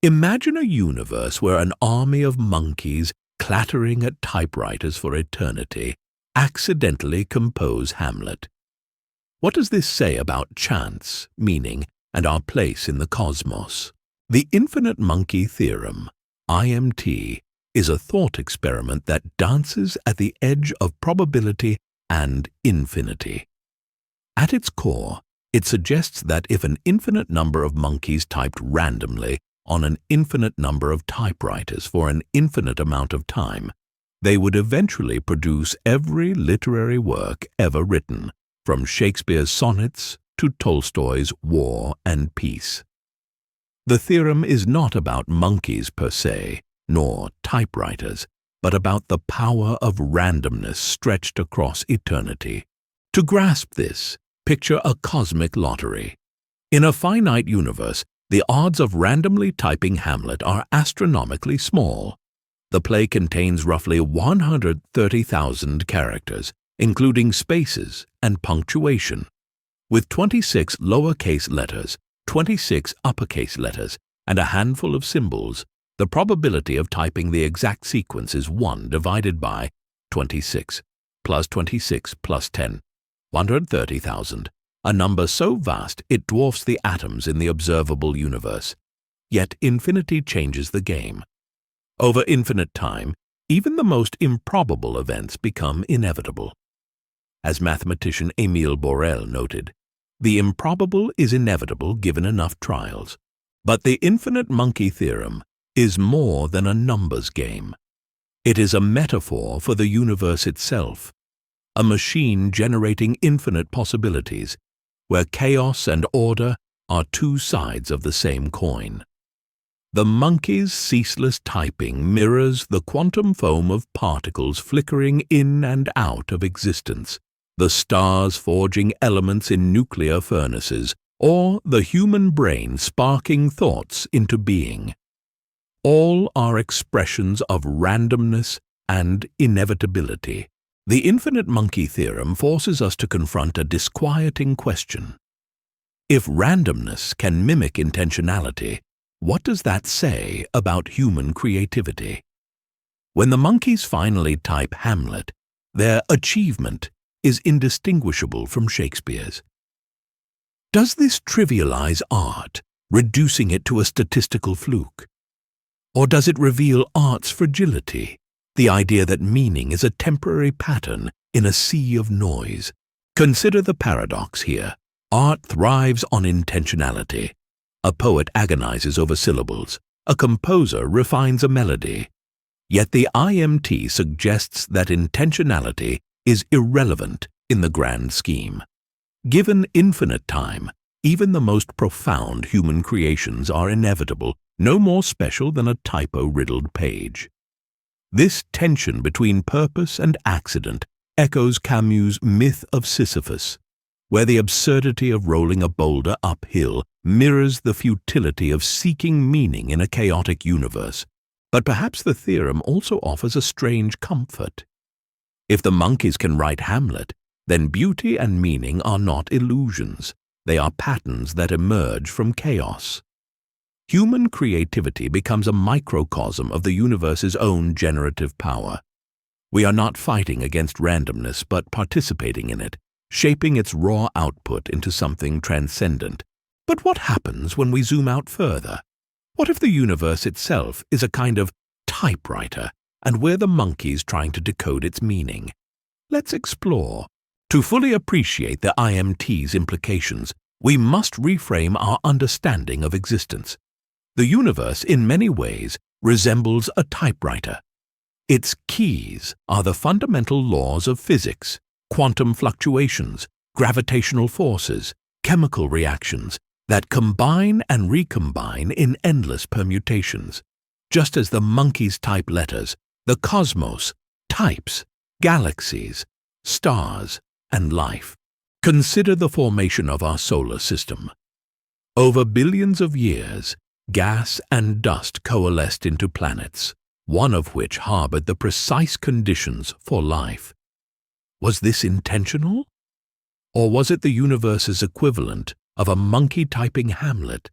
Imagine a universe where an army of monkeys clattering at typewriters for eternity accidentally compose Hamlet. What does this say about chance, meaning, and our place in the cosmos? The Infinite Monkey Theorem, IMT, is a thought experiment that dances at the edge of probability and infinity. At its core, it suggests that if an infinite number of monkeys typed randomly on an infinite number of typewriters for an infinite amount of time, they would eventually produce every literary work ever written, from Shakespeare's sonnets to Tolstoy's War and Peace. The theorem is not about monkeys per se, nor typewriters, but about the power of randomness stretched across eternity. To grasp this, picture a cosmic lottery. In a finite universe, the odds of randomly typing Hamlet are astronomically small. The play contains roughly 130,000 characters, including spaces and punctuation. With 26 lowercase letters, 26 uppercase letters, and a handful of symbols, the probability of typing the exact sequence is 1 divided by 26 plus 26 plus 10, 130,000, a number so vast it dwarfs the atoms in the observable universe. Yet infinity changes the game. Over infinite time, even the most improbable events become inevitable. As mathematician Émile Borel noted, the improbable is inevitable given enough trials. But the Infinite Monkey Theorem is more than a numbers game. It is a metaphor for the universe itself, a machine generating infinite possibilities, where chaos and order are two sides of the same coin. The monkey's ceaseless typing mirrors the quantum foam of particles flickering in and out of existence, the stars forging elements in nuclear furnaces, or the human brain sparking thoughts into being. All are expressions of randomness and inevitability. The Infinite Monkey Theorem forces us to confront a disquieting question. If randomness can mimic intentionality, what does that say about human creativity? When the monkeys finally type Hamlet, their achievement is indistinguishable from Shakespeare's. Does this trivialize art, reducing it to a statistical fluke? Or does it reveal art's fragility, the idea that meaning is a temporary pattern in a sea of noise? Consider the paradox here. Art thrives on intentionality. A poet agonizes over syllables. A composer refines a melody. Yet the IMT suggests that intentionality is irrelevant in the grand scheme. Given infinite time, even the most profound human creations are inevitable, no more special than a typo-riddled page. This tension between purpose and accident echoes Camus' myth of Sisyphus, where the absurdity of rolling a boulder uphill mirrors the futility of seeking meaning in a chaotic universe. But perhaps the theorem also offers a strange comfort. If the monkeys can write Hamlet, then beauty and meaning are not illusions. They are patterns that emerge from chaos. Human creativity becomes a microcosm of the universe's own generative power. We are not fighting against randomness but participating in it, shaping its raw output into something transcendent. But what happens when we zoom out further? What if the universe itself is a kind of typewriter, and we're the monkeys trying to decode its meaning? Let's explore. To fully appreciate the IMT's implications, we must reframe our understanding of existence. The universe, in many ways, resembles a typewriter. Its keys are the fundamental laws of physics, quantum fluctuations, gravitational forces, chemical reactions that combine and recombine in endless permutations. Just as the monkeys type letters, the cosmos types galaxies, stars, and life. Consider the formation of our solar system. Over billions of years, gas and dust coalesced into planets, one of which harbored the precise conditions for life. Was this intentional? Or was it the universe's equivalent of a monkey typing Hamlet?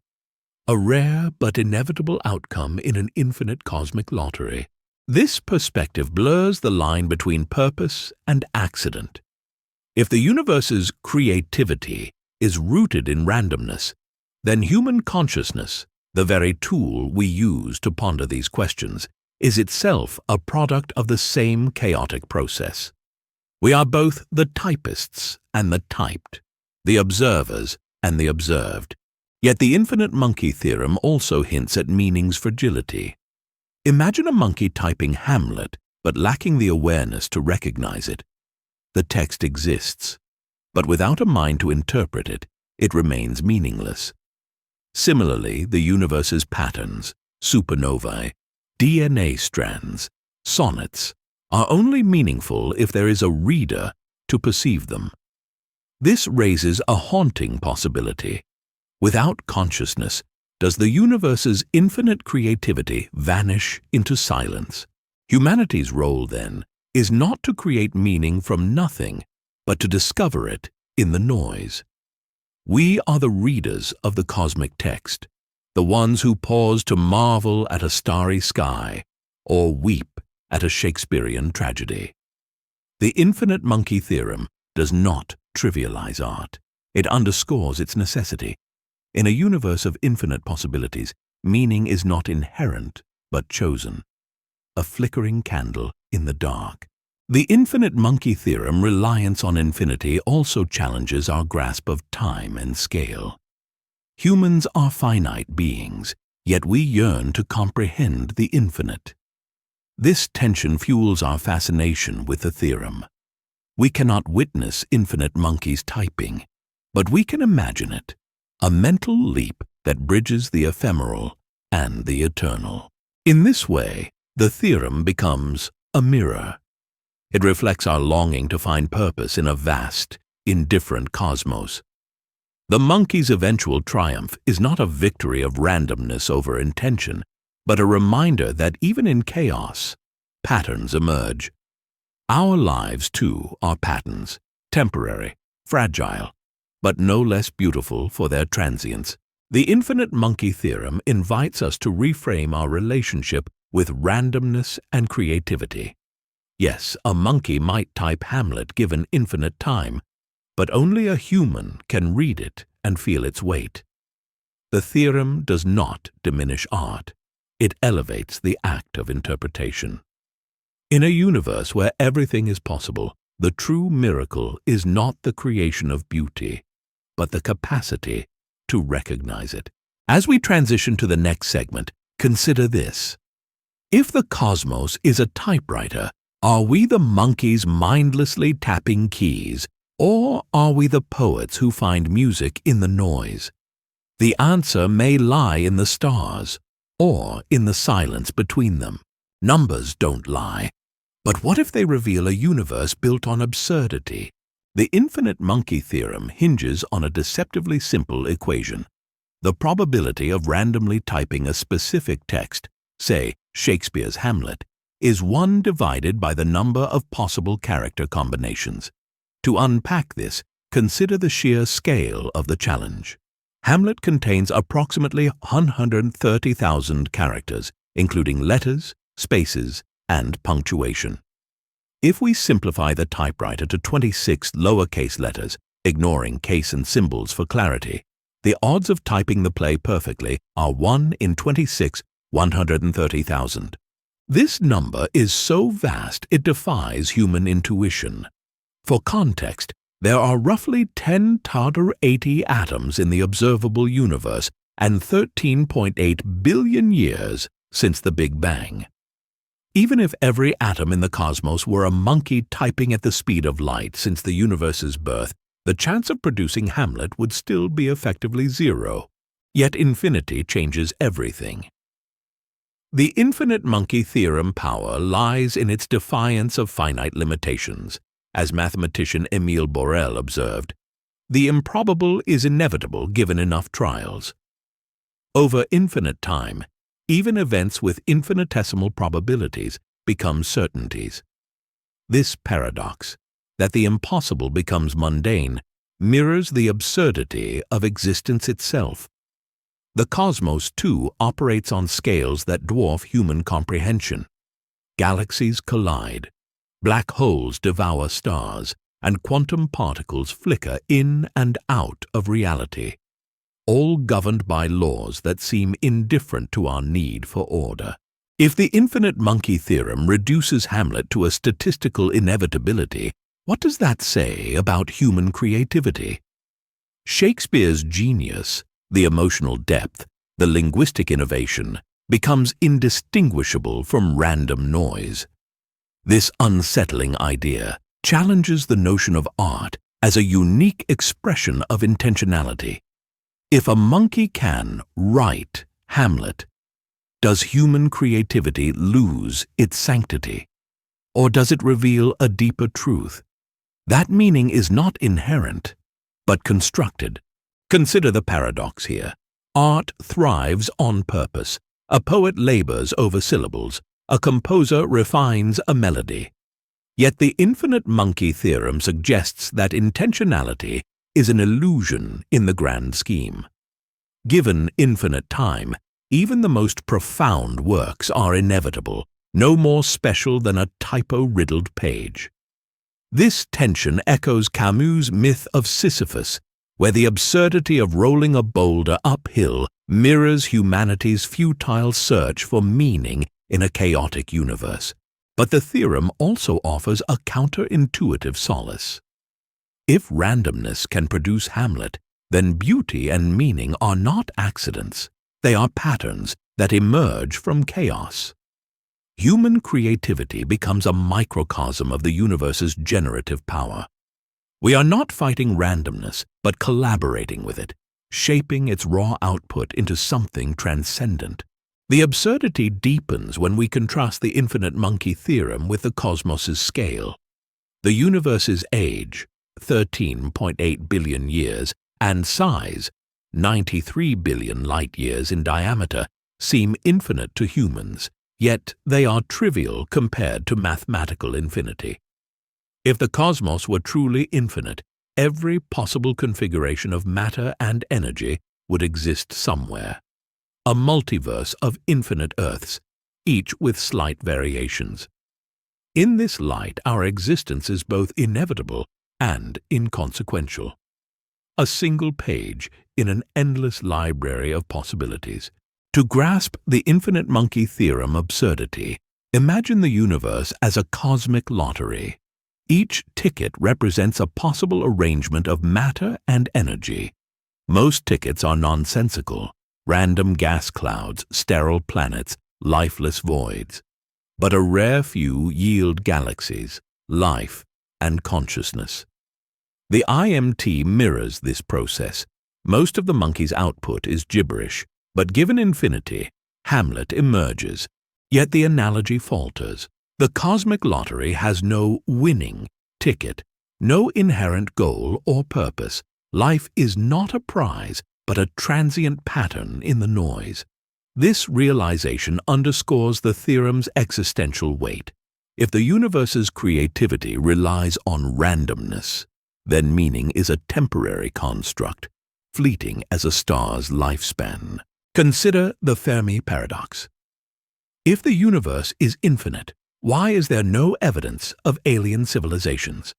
a rare but inevitable outcome in an infinite cosmic lottery. This perspective blurs the line between purpose and accident. If the universe's creativity is rooted in randomness, then human consciousness, the very tool we use to ponder these questions, is itself a product of the same chaotic process. We are both the typists and the typed, the observers and the observed. Yet the Infinite Monkey Theorem also hints at meaning's fragility. Imagine a monkey typing Hamlet but lacking the awareness to recognize it. The text exists, but without a mind to interpret it, it remains meaningless. Similarly, the universe's patterns, supernovae, DNA strands, sonnets, are only meaningful if there is a reader to perceive them. This raises a haunting possibility. Without consciousness, does the universe's infinite creativity vanish into silence? Humanity's role, then, is not to create meaning from nothing, but to discover it in the noise. We are the readers of the cosmic text, the ones who pause to marvel at a starry sky or weep at a Shakespearean tragedy. The Infinite Monkey Theorem does not trivialize art. It underscores its necessity. In a universe of infinite possibilities, meaning is not inherent, but chosen. A flickering candle in the dark. The Infinite Monkey Theorem reliance on infinity also challenges our grasp of time and scale. Humans are finite beings, yet we yearn to comprehend the infinite. This tension fuels our fascination with the theorem. We cannot witness infinite monkeys typing, but we can imagine it, a mental leap that bridges the ephemeral and the eternal. In this way, the theorem becomes a mirror. It reflects our longing to find purpose in a vast, indifferent cosmos. The monkey's eventual triumph is not a victory of randomness over intention, but a reminder that even in chaos, patterns emerge. Our lives, too, are patterns, temporary, fragile, but no less beautiful for their transience. The Infinite Monkey Theorem invites us to reframe our relationship with randomness and creativity. Yes, a monkey might type Hamlet given infinite time, but only a human can read it and feel its weight. The theorem does not diminish art. It elevates the act of interpretation. In a universe where everything is possible, the true miracle is not the creation of beauty, but the capacity to recognize it. As we transition to the next segment, consider this. If the cosmos is a typewriter, are we the monkeys mindlessly tapping keys, or are we the poets who find music in the noise? The answer may lie in the stars, or in the silence between them. Numbers don't lie. But what if they reveal a universe built on absurdity? The Infinite Monkey Theorem hinges on a deceptively simple equation. The probability of randomly typing a specific text, say Shakespeare's Hamlet, is 1 divided by the number of possible character combinations. To unpack this, consider the sheer scale of the challenge. Hamlet contains approximately 130,000 characters, including letters, spaces, and punctuation. If we simplify the typewriter to 26 lowercase letters, ignoring case and symbols for clarity, the odds of typing the play perfectly are 1 in 26, 130,000. This number is so vast it defies human intuition. For context, there are roughly 10 to the 80 atoms in the observable universe and 13.8 billion years since the Big Bang. Even if every atom in the cosmos were a monkey typing at the speed of light since the universe's birth, the chance of producing Hamlet would still be effectively 0. Yet infinity changes everything. The Infinite Monkey Theorem power lies in its defiance of finite limitations. As mathematician Émile Borel observed, the improbable is inevitable given enough trials. Over infinite time, even events with infinitesimal probabilities become certainties. This paradox, that the impossible becomes mundane, mirrors the absurdity of existence itself. The cosmos, too, operates on scales that dwarf human comprehension. Galaxies collide, black holes devour stars, and quantum particles flicker in and out of reality, all governed by laws that seem indifferent to our need for order. If the Infinite Monkey Theorem reduces Hamlet to a statistical inevitability, what does that say about human creativity? Shakespeare's genius, the emotional depth, the linguistic innovation, becomes indistinguishable from random noise. This unsettling idea challenges the notion of art as a unique expression of intentionality. If a monkey can write Hamlet, does human creativity lose its sanctity? Or does it reveal a deeper truth? That meaning is not inherent, but constructed. Consider the paradox here. Art thrives on purpose. A poet labors over syllables. A composer refines a melody. Yet the Infinite Monkey Theorem suggests that intentionality is an illusion in the grand scheme. Given infinite time, even the most profound works are inevitable, no more special than a typo-riddled page. This tension echoes Camus' myth of Sisyphus, where the absurdity of rolling a boulder uphill mirrors humanity's futile search for meaning in a chaotic universe. But the theorem also offers a counterintuitive solace. If randomness can produce Hamlet, then beauty and meaning are not accidents. They are patterns that emerge from chaos. Human creativity becomes a microcosm of the universe's generative power. We are not fighting randomness, but collaborating with it, shaping its raw output into something transcendent. The absurdity deepens when we contrast the Infinite Monkey Theorem with the cosmos's scale. The universe's age, 13.8 billion years, and size, 93 billion light-years in diameter, seem infinite to humans, yet they are trivial compared to mathematical infinity. If the cosmos were truly infinite, every possible configuration of matter and energy would exist somewhere. A multiverse of infinite Earths, each with slight variations. In this light, our existence is both inevitable and inconsequential. A single page in an endless library of possibilities. To grasp the Infinite Monkey Theorem absurdity, imagine the universe as a cosmic lottery. Each ticket represents a possible arrangement of matter and energy. Most tickets are nonsensical, random gas clouds, sterile planets, lifeless voids. But a rare few yield galaxies, life, and consciousness. The IMT mirrors this process. Most of the monkey's output is gibberish, but given infinity, Hamlet emerges. Yet the analogy falters. The cosmic lottery has no winning ticket, no inherent goal or purpose. Life is not a prize, but a transient pattern in the noise. This realization underscores the theorem's existential weight. If the universe's creativity relies on randomness, then meaning is a temporary construct, fleeting as a star's lifespan. Consider the Fermi paradox. If the universe is infinite, why is there no evidence of alien civilizations?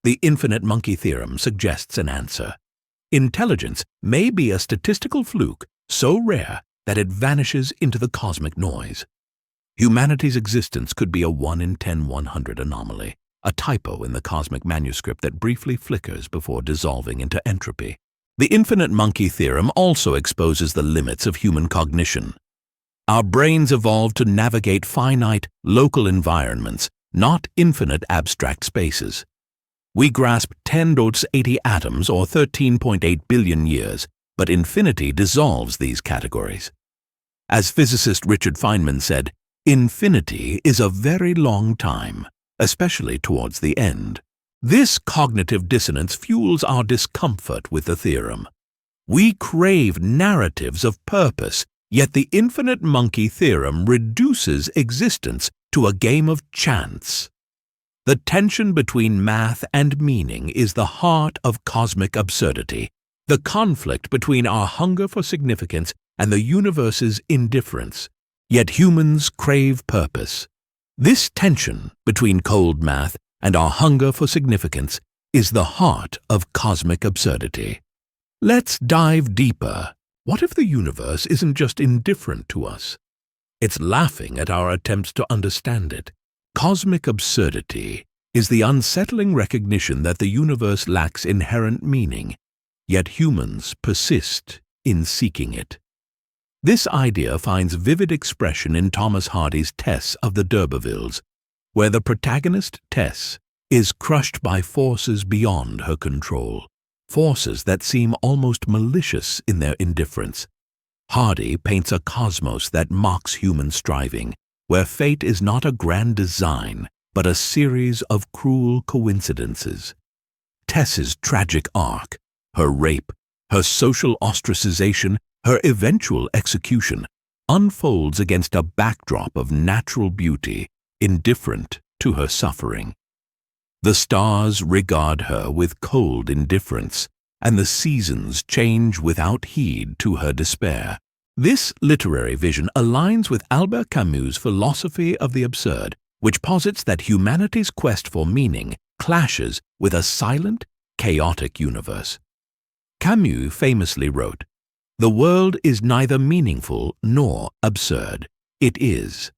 The Infinite Monkey Theorem suggests an answer. Intelligence may be a statistical fluke so rare that it vanishes into the cosmic noise. Humanity's existence could be a 1 in 10/100 anomaly, a typo in the cosmic manuscript that briefly flickers before dissolving into entropy. The Infinite Monkey Theorem also exposes the limits of human cognition. Our brains evolved to navigate finite, local environments, not infinite abstract spaces. We grasp 10^80 atoms or 13.8 billion years, but infinity dissolves these categories. As physicist Richard Feynman said, infinity is a very long time, especially towards the end. This cognitive dissonance fuels our discomfort with the theorem. We crave narratives of purpose, yet the Infinite Monkey Theorem reduces existence to a game of chance. The tension between math and meaning is the heart of cosmic absurdity. the conflict between our hunger for significance and the universe's indifference. Yet humans crave purpose. This tension between cold math and our hunger for significance is the heart of cosmic absurdity. Let's dive deeper. What if the universe isn't just indifferent to us? It's laughing at our attempts to understand it. Cosmic absurdity is the unsettling recognition that the universe lacks inherent meaning, yet humans persist in seeking it. This idea finds vivid expression in Thomas Hardy's Tess of the d'Urbervilles, where the protagonist, Tess, is crushed by forces beyond her control, forces that seem almost malicious in their indifference. Hardy paints a cosmos that mocks human striving, where fate is not a grand design, but a series of cruel coincidences. Tess's tragic arc, her rape, her social ostracization, her eventual execution, unfolds against a backdrop of natural beauty, indifferent to her suffering. The stars regard her with cold indifference, and the seasons change without heed to her despair. This literary vision aligns with Albert Camus' philosophy of the absurd, which posits that humanity's quest for meaning clashes with a silent, chaotic universe. Camus famously wrote, "The world is neither meaningful nor absurd. It is."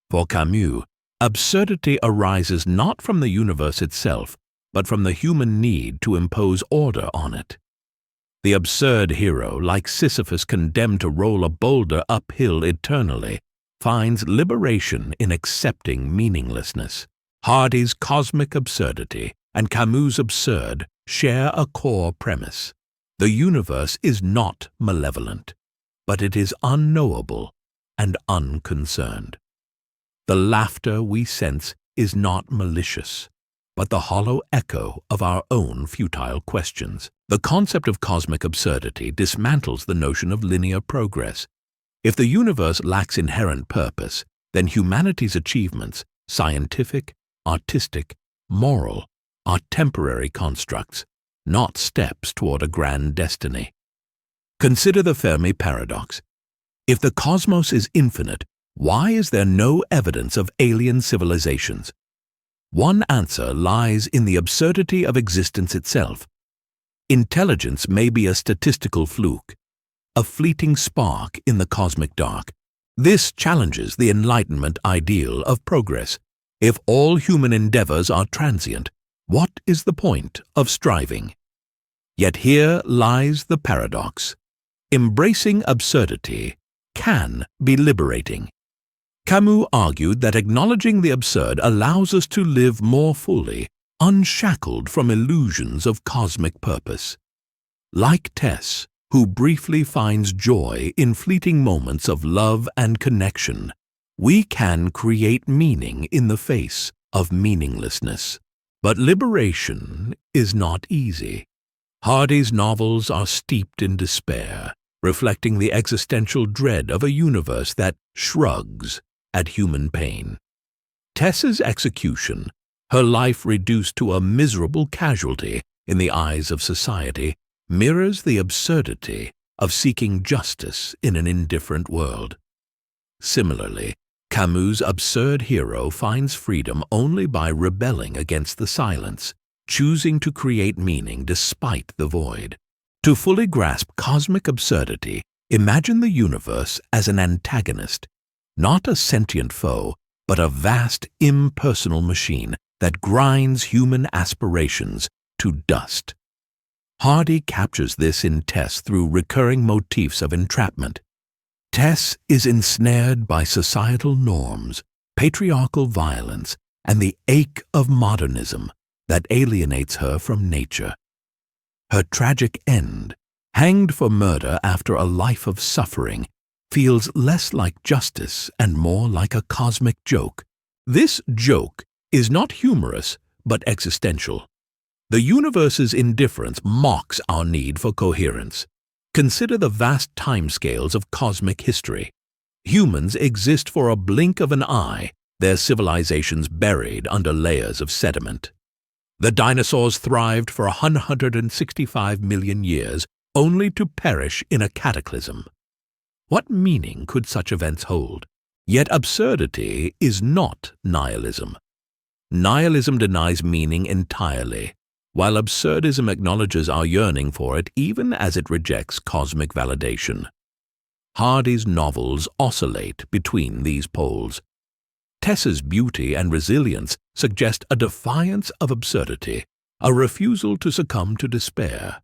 For Camus, absurdity arises not from the universe itself, but from the human need to impose order on it. The absurd hero, like Sisyphus condemned to roll a boulder uphill eternally, finds liberation in accepting meaninglessness. Hardy's cosmic absurdity and Camus' absurd share a core premise. The universe is not malevolent, but it is unknowable and unconcerned. The laughter we sense is not malicious, but the hollow echo of our own futile questions. The concept of cosmic absurdity dismantles the notion of linear progress. If the universe lacks inherent purpose, then humanity's achievements, scientific, artistic, moral, are temporary constructs, not steps toward a grand destiny. Consider the Fermi paradox. If the cosmos is infinite, why is there no evidence of alien civilizations? One answer lies in the absurdity of existence itself. Intelligence may be a statistical fluke, a fleeting spark in the cosmic dark. This challenges the Enlightenment ideal of progress. If all human endeavors are transient, what is the point of striving? Yet here lies the paradox. Embracing absurdity can be liberating. Camus argued that acknowledging the absurd allows us to live more fully, unshackled from illusions of cosmic purpose. Like Tess, who briefly finds joy in fleeting moments of love and connection, we can create meaning in the face of meaninglessness. But liberation is not easy. Hardy's novels are steeped in despair, reflecting the existential dread of a universe that shrugs at human pain. Tess's execution, her life reduced to a miserable casualty in the eyes of society, mirrors the absurdity of seeking justice in an indifferent world. Similarly, Camus' absurd hero finds freedom only by rebelling against the silence, choosing to create meaning despite the void. To fully grasp cosmic absurdity, imagine the universe as an antagonist, not a sentient foe, but a vast, impersonal machine that grinds human aspirations to dust. Hardy captures this in Tess through recurring motifs of entrapment. Tess is ensnared by societal norms, patriarchal violence, and the ache of modernism that alienates her from nature. Her tragic end, hanged for murder after a life of suffering, feels less like justice and more like a cosmic joke. This joke is not humorous, but existential. The universe's indifference mocks our need for coherence. Consider the vast timescales of cosmic history. Humans exist for a blink of an eye, their civilizations buried under layers of sediment. The dinosaurs thrived for 165 million years, only to perish in a cataclysm. What meaning could such events hold? Yet absurdity is not nihilism. Nihilism denies meaning entirely, while absurdism acknowledges our yearning for it even as it rejects cosmic validation. Hardy's novels oscillate between these poles. Tess's beauty and resilience suggest a defiance of absurdity, a refusal to succumb to despair.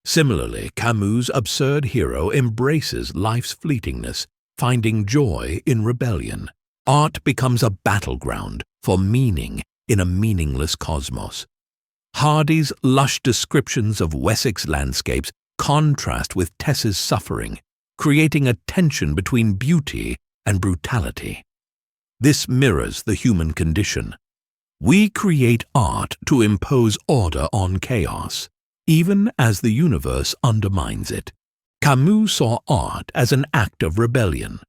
Similarly, Camus' absurd hero embraces life's fleetingness, finding joy in rebellion. Art becomes a battleground for meaning in a meaningless cosmos. Hardy's lush descriptions of Wessex landscapes contrast with Tess's suffering, creating a tension between beauty and brutality. This mirrors the human condition. We create art to impose order on chaos, even as the universe undermines it. Camus saw art as an act of rebellion.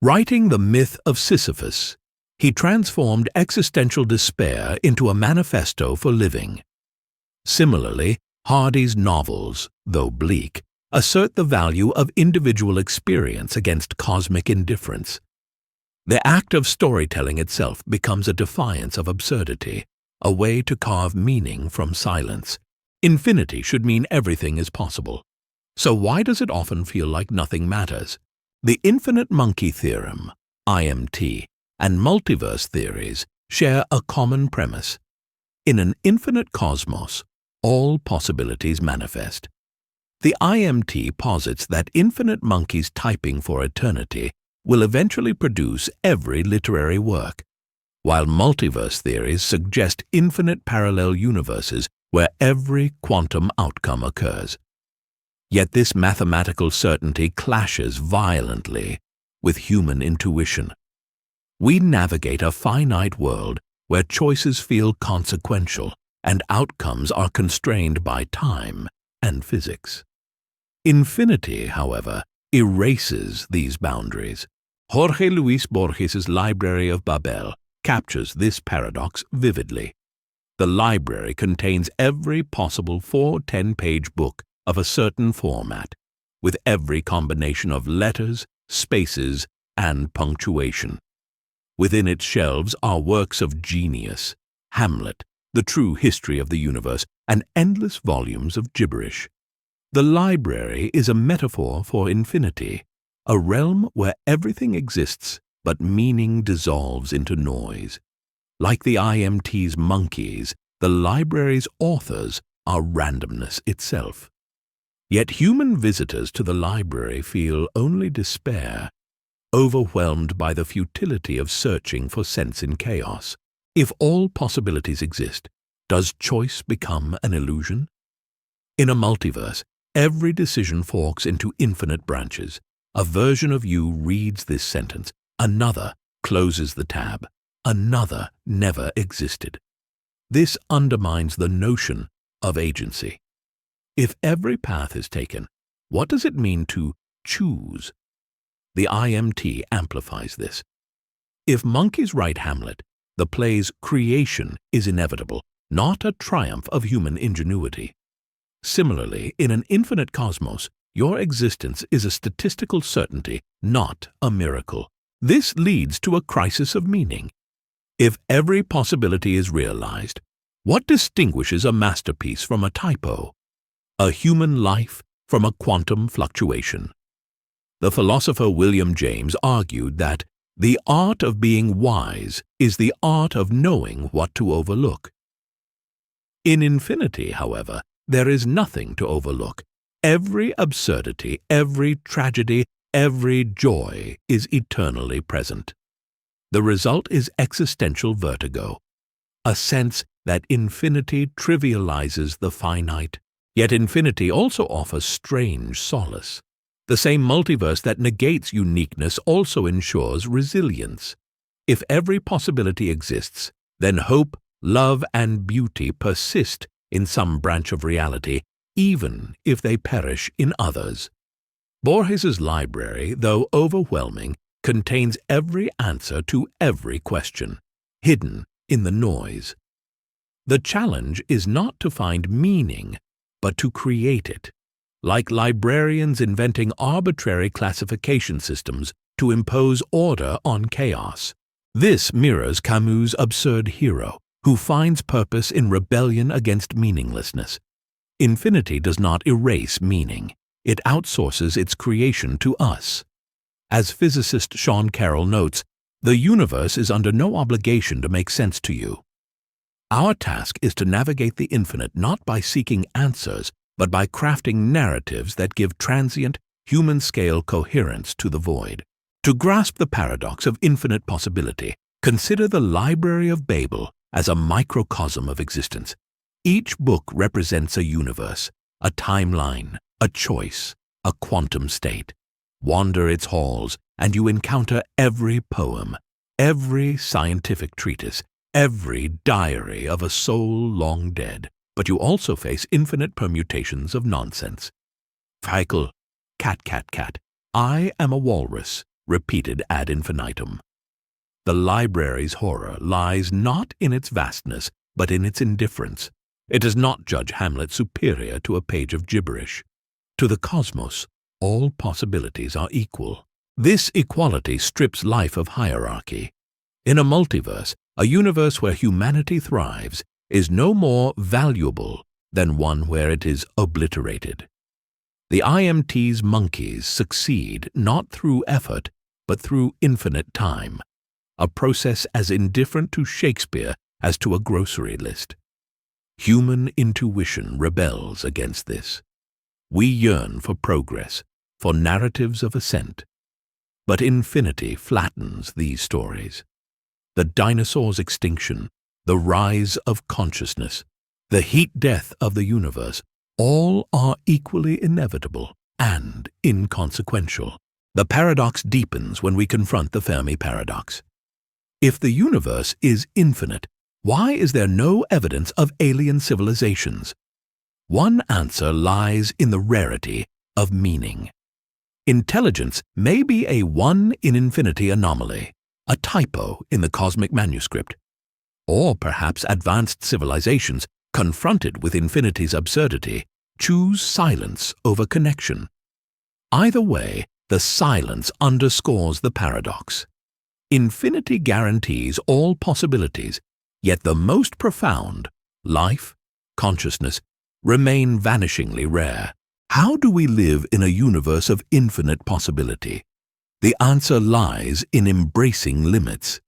Writing the myth of Sisyphus, he transformed existential despair into a manifesto for living. Similarly, Hardy's novels, though bleak, assert the value of individual experience against cosmic indifference. The act of storytelling itself becomes a defiance of absurdity, a way to carve meaning from silence. Infinity should mean everything is possible. So why does it often feel like nothing matters? The Infinite Monkey Theorem, IMT, and multiverse theories share a common premise. In an infinite cosmos, all possibilities manifest. The IMT posits that infinite monkeys typing for eternity will eventually produce every literary work, while multiverse theories suggest infinite parallel universes where every quantum outcome occurs. Yet this mathematical certainty clashes violently with human intuition. We navigate a finite world where choices feel consequential and outcomes are constrained by time and physics. Infinity, however, erases these boundaries. Jorge Luis Borges' Library of Babel captures this paradox vividly. The library contains every possible 410-page book of a certain format, with every combination of letters, spaces, and punctuation. Within its shelves are works of genius, Hamlet, the true history of the universe, and endless volumes of gibberish. The library is a metaphor for infinity, a realm where everything exists but meaning dissolves into noise. Like the IMT's monkeys, the library's authors are randomness itself. Yet human visitors to the library feel only despair, overwhelmed by the futility of searching for sense in chaos. If all possibilities exist, does choice become an illusion? In a multiverse, every decision forks into infinite branches. A version of you reads this sentence, another closes the tab, another never existed. This undermines the notion of agency. If every path is taken, what does it mean to choose? The IMT amplifies this. If monkeys write Hamlet, the play's creation is inevitable, not a triumph of human ingenuity. Similarly, in an infinite cosmos, your existence is a statistical certainty, not a miracle. This leads to a crisis of meaning. If every possibility is realized, what distinguishes a masterpiece from a typo? A human life from a quantum fluctuation? The philosopher William James argued that the art of being wise is the art of knowing what to overlook. In infinity, however, there is nothing to overlook. Every absurdity, every tragedy, every joy is eternally present. The result is existential vertigo, a sense that infinity trivializes the finite, yet infinity also offers strange solace. The same multiverse that negates uniqueness also ensures resilience. If every possibility exists, then hope, love, and beauty persist in some branch of reality, even if they perish in others. Borges's library, though overwhelming, contains every answer to every question, hidden in the noise. The challenge is not to find meaning, but to create it, like librarians inventing arbitrary classification systems to impose order on chaos. This mirrors Camus' absurd hero, who finds purpose in rebellion against meaninglessness. Infinity does not erase meaning. It outsources its creation to us. As physicist Sean Carroll notes, the universe is under no obligation to make sense to you. Our task is to navigate the infinite not by seeking answers, but by crafting narratives that give transient, human-scale coherence to the void. To grasp the paradox of infinite possibility, consider the Library of Babel as a microcosm of existence. Each book represents a universe, a timeline, a choice, a quantum state. Wander its halls, and you encounter every poem, every scientific treatise, every diary of a soul long dead. But you also face infinite permutations of nonsense. Feichel, cat, cat, cat, I am a walrus, repeated ad infinitum. The library's horror lies not in its vastness, but in its indifference. It does not judge Hamlet superior to a page of gibberish. To the cosmos, all possibilities are equal. This equality strips life of hierarchy. In a multiverse, a universe where humanity thrives is no more valuable than one where it is obliterated. The IMT's monkeys succeed not through effort, but through infinite time, a process as indifferent to Shakespeare as to a grocery list. Human intuition rebels against this. We yearn for progress, for narratives of ascent. But infinity flattens these stories. The dinosaur's extinction, the rise of consciousness, the heat death of the universe, all are equally inevitable and inconsequential. The paradox deepens when we confront the Fermi paradox. If the universe is infinite, why is there no evidence of alien civilizations? One answer lies in the rarity of meaning. Intelligence may be a one-in-infinity anomaly, a typo in the cosmic manuscript, or perhaps advanced civilizations, confronted with infinity's absurdity, choose silence over connection. Either way, the silence underscores the paradox. Infinity guarantees all possibilities, yet the most profound, life, consciousness, remain vanishingly rare. How do we live in a universe of infinite possibility? The answer lies in embracing limits.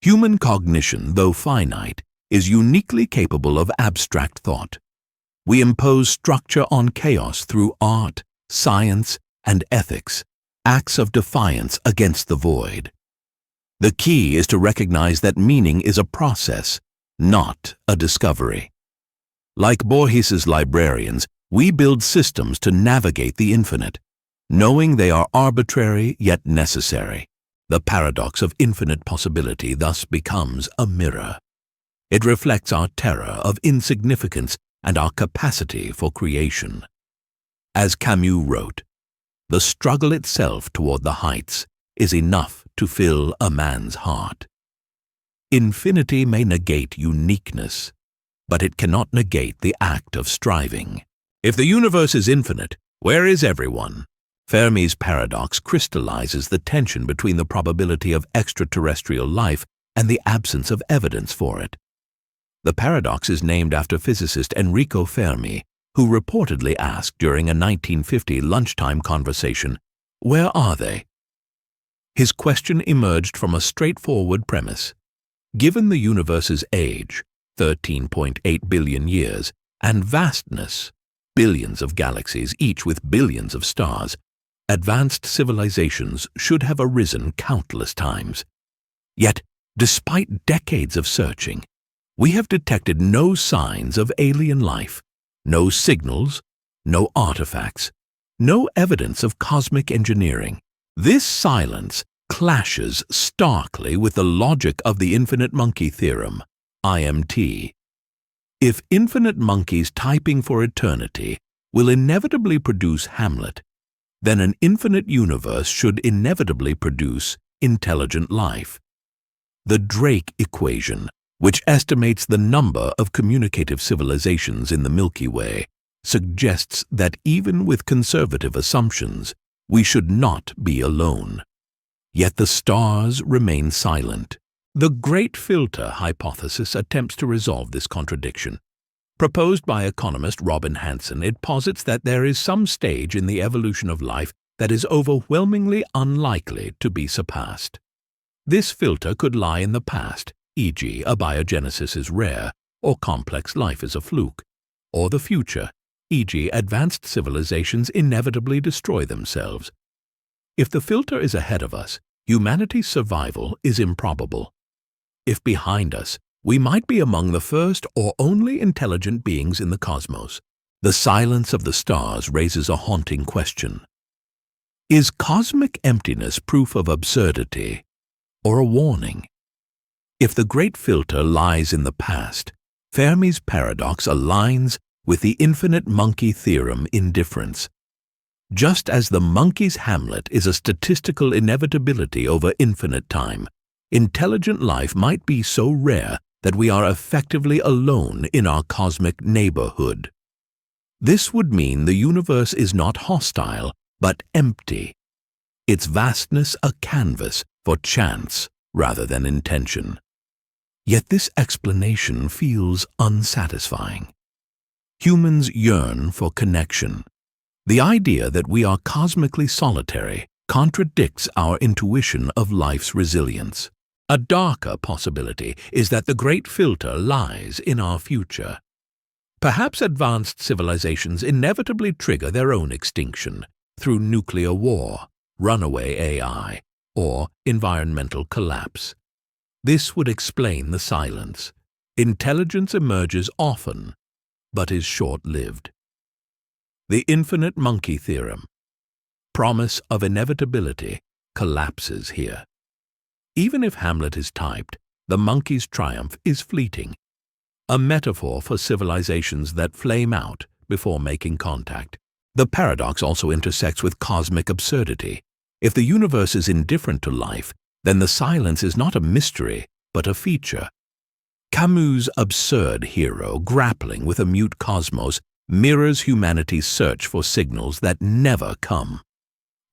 Human cognition, though finite, is uniquely capable of abstract thought. We impose structure on chaos through art, science, and ethics, acts of defiance against the void. The key is to recognize that meaning is a process, not a discovery. Like Borges's librarians, we build systems to navigate the infinite, knowing they are arbitrary yet necessary. The paradox of infinite possibility thus becomes a mirror. It reflects our terror of insignificance and our capacity for creation. As Camus wrote, "The struggle itself toward the heights is enough to fill a man's heart." Infinity may negate uniqueness, but it cannot negate the act of striving. If the universe is infinite, where is everyone? Fermi's paradox crystallizes the tension between the probability of extraterrestrial life and the absence of evidence for it. The paradox is named after physicist Enrico Fermi, who reportedly asked during a 1950 lunchtime conversation, "Where are they?" His question emerged from a straightforward premise. Given the universe's age, 13.8 billion years, and vastness, billions of galaxies, each with billions of stars, advanced civilizations should have arisen countless times. Yet, despite decades of searching, we have detected no signs of alien life, no signals, no artifacts, no evidence of cosmic engineering. This silence clashes starkly with the logic of the Infinite Monkey Theorem, IMT. If infinite monkeys typing for eternity will inevitably produce Hamlet, then an infinite universe should inevitably produce intelligent life. The Drake equation, which estimates the number of communicative civilizations in the Milky Way, suggests that even with conservative assumptions, we should not be alone. Yet the stars remain silent. The Great Filter hypothesis attempts to resolve this contradiction. Proposed by economist Robin Hanson, it posits that there is some stage in the evolution of life that is overwhelmingly unlikely to be surpassed. This filter could lie in the past, e.g., abiogenesis is rare, or complex life is a fluke, or the future, e.g., advanced civilizations inevitably destroy themselves. If the filter is ahead of us, humanity's survival is improbable. If behind us, we might be among the first or only intelligent beings in the cosmos. The silence of the stars raises a haunting question. Is cosmic emptiness proof of absurdity, or a warning? If the great filter lies in the past, Fermi's paradox aligns with the Infinite Monkey Theorem in difference. Just as the monkey's Hamlet is a statistical inevitability over infinite time, intelligent life might be so rare that we are effectively alone in our cosmic neighborhood. This would mean the universe is not hostile, but empty, its vastness a canvas for chance rather than intention. Yet this explanation feels unsatisfying. Humans yearn for connection. The idea that we are cosmically solitary contradicts our intuition of life's resilience. A darker possibility is that the great filter lies in our future. Perhaps advanced civilizations inevitably trigger their own extinction through nuclear war, runaway AI, or environmental collapse. This would explain the silence. Intelligence emerges often, but is short-lived. The Infinite Monkey Theorem, promise of inevitability, collapses here. Even if Hamlet is typed, the monkey's triumph is fleeting, a metaphor for civilizations that flame out before making contact. The paradox also intersects with cosmic absurdity. If the universe is indifferent to life, then the silence is not a mystery, but a feature. Camus' absurd hero grappling with a mute cosmos mirrors humanity's search for signals that never come.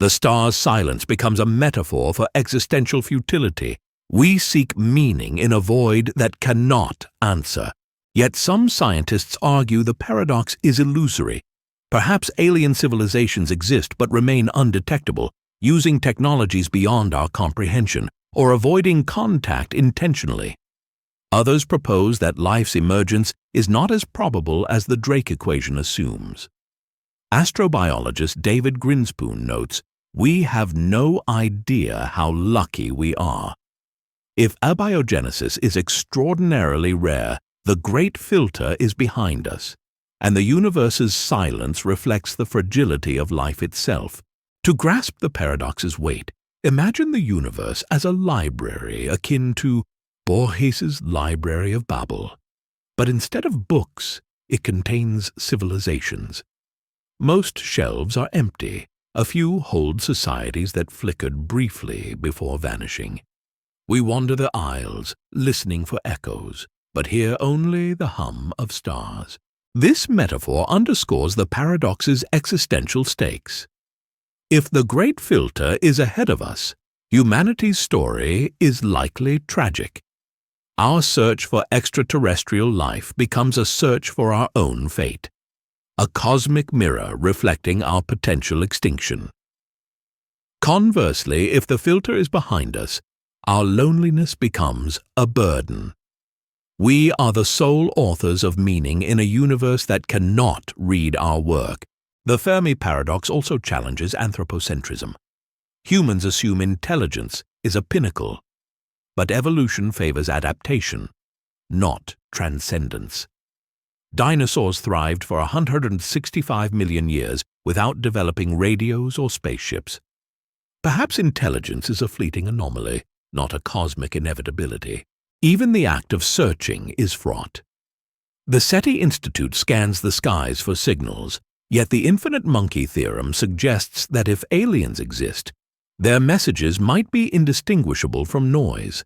The star's silence becomes a metaphor for existential futility. We seek meaning in a void that cannot answer. Yet some scientists argue the paradox is illusory. Perhaps alien civilizations exist but remain undetectable, using technologies beyond our comprehension, or avoiding contact intentionally. Others propose that life's emergence is not as probable as the Drake equation assumes. Astrobiologist David Grinspoon notes, "We have no idea how lucky we are." If abiogenesis is extraordinarily rare, the great filter is behind us, and the universe's silence reflects the fragility of life itself. To grasp the paradox's weight, imagine the universe as a library akin to Borges's Library of Babel. But instead of books, it contains civilizations. Most shelves are empty. A few hold societies that flickered briefly before vanishing. We wander the aisles, listening for echoes, but hear only the hum of stars. This metaphor underscores the paradox's existential stakes. If the great filter is ahead of us, humanity's story is likely tragic. Our search for extraterrestrial life becomes a search for our own fate, a cosmic mirror reflecting our potential extinction. Conversely, if the filter is behind us, our loneliness becomes a burden. We are the sole authors of meaning in a universe that cannot read our work. The Fermi paradox also challenges anthropocentrism. Humans assume intelligence is a pinnacle, but evolution favors adaptation, not transcendence. Dinosaurs thrived for 165 million years without developing radios or spaceships. Perhaps intelligence is a fleeting anomaly, not a cosmic inevitability. Even the act of searching is fraught. The SETI Institute scans the skies for signals, yet the Infinite Monkey Theorem suggests that if aliens exist, their messages might be indistinguishable from noise.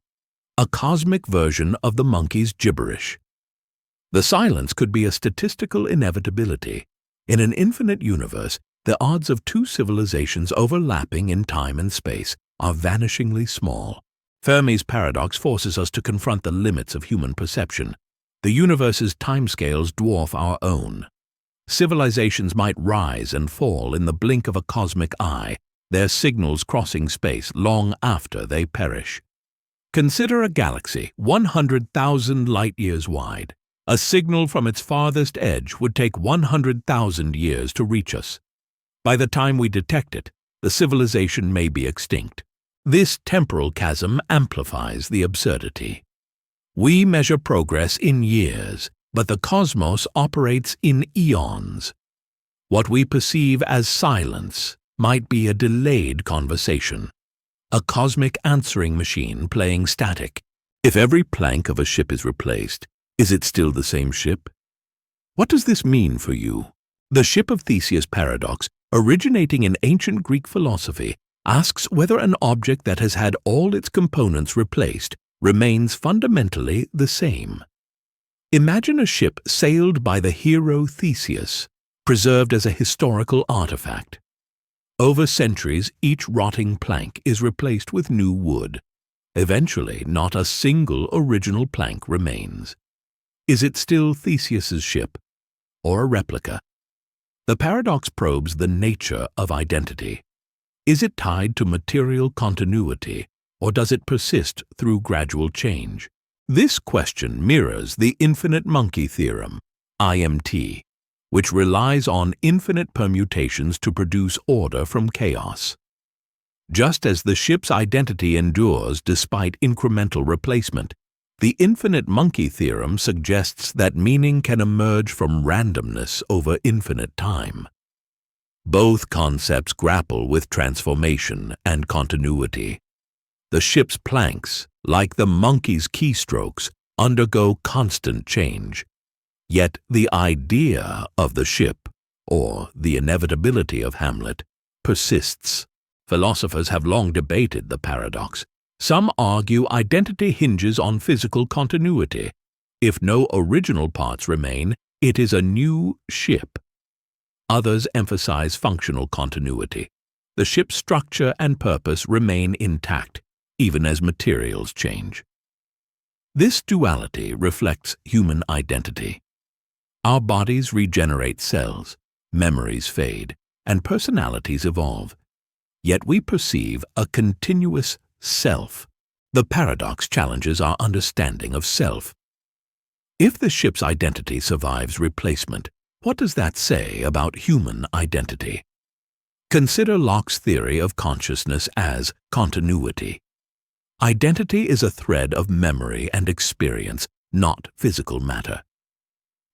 a cosmic version of the monkey's gibberish. The silence could be a statistical inevitability. In an infinite universe, the odds of two civilizations overlapping in time and space are vanishingly small. Fermi's paradox forces us to confront the limits of human perception. The universe's timescales dwarf our own. Civilizations might rise and fall in the blink of a cosmic eye, their signals crossing space long after they perish. Consider a galaxy 100,000 light-years wide. A signal from its farthest edge would take 100,000 years to reach us. By the time we detect it, the civilization may be extinct. This temporal chasm amplifies the absurdity. We measure progress in years, but the cosmos operates in eons. What we perceive as silence might be a delayed conversation, a cosmic answering machine playing static. If every plank of a ship is replaced, is it still the same ship? What does this mean for you? The ship of Theseus paradox, originating in ancient Greek philosophy, asks whether an object that has had all its components replaced remains fundamentally the same. Imagine a ship sailed by the hero Theseus, preserved as a historical artifact. Over centuries, each rotting plank is replaced with new wood. Eventually, not a single original plank remains. Is it still Theseus's ship, or a replica? The paradox probes the nature of identity. Is it tied to material continuity, or does it persist through gradual change? This question mirrors the Infinite Monkey Theorem, IMT, which relies on infinite permutations to produce order from chaos. Just as the ship's identity endures despite incremental replacement, the Infinite Monkey Theorem suggests that meaning can emerge from randomness over infinite time. Both concepts grapple with transformation and continuity. The ship's planks, like the monkey's keystrokes, undergo constant change. Yet the idea of the ship, or the inevitability of Hamlet, persists. Philosophers have long debated the paradox. Some argue identity hinges on physical continuity. If no original parts remain, it is a new ship. Others emphasize functional continuity. The ship's structure and purpose remain intact, even as materials change. This duality reflects human identity. Our bodies regenerate cells, memories fade, and personalities evolve. Yet we perceive a continuous self. The paradox challenges our understanding of self. If the ship's identity survives replacement, what does that say about human identity? Consider Locke's theory of consciousness as continuity. Identity is a thread of memory and experience, not physical matter.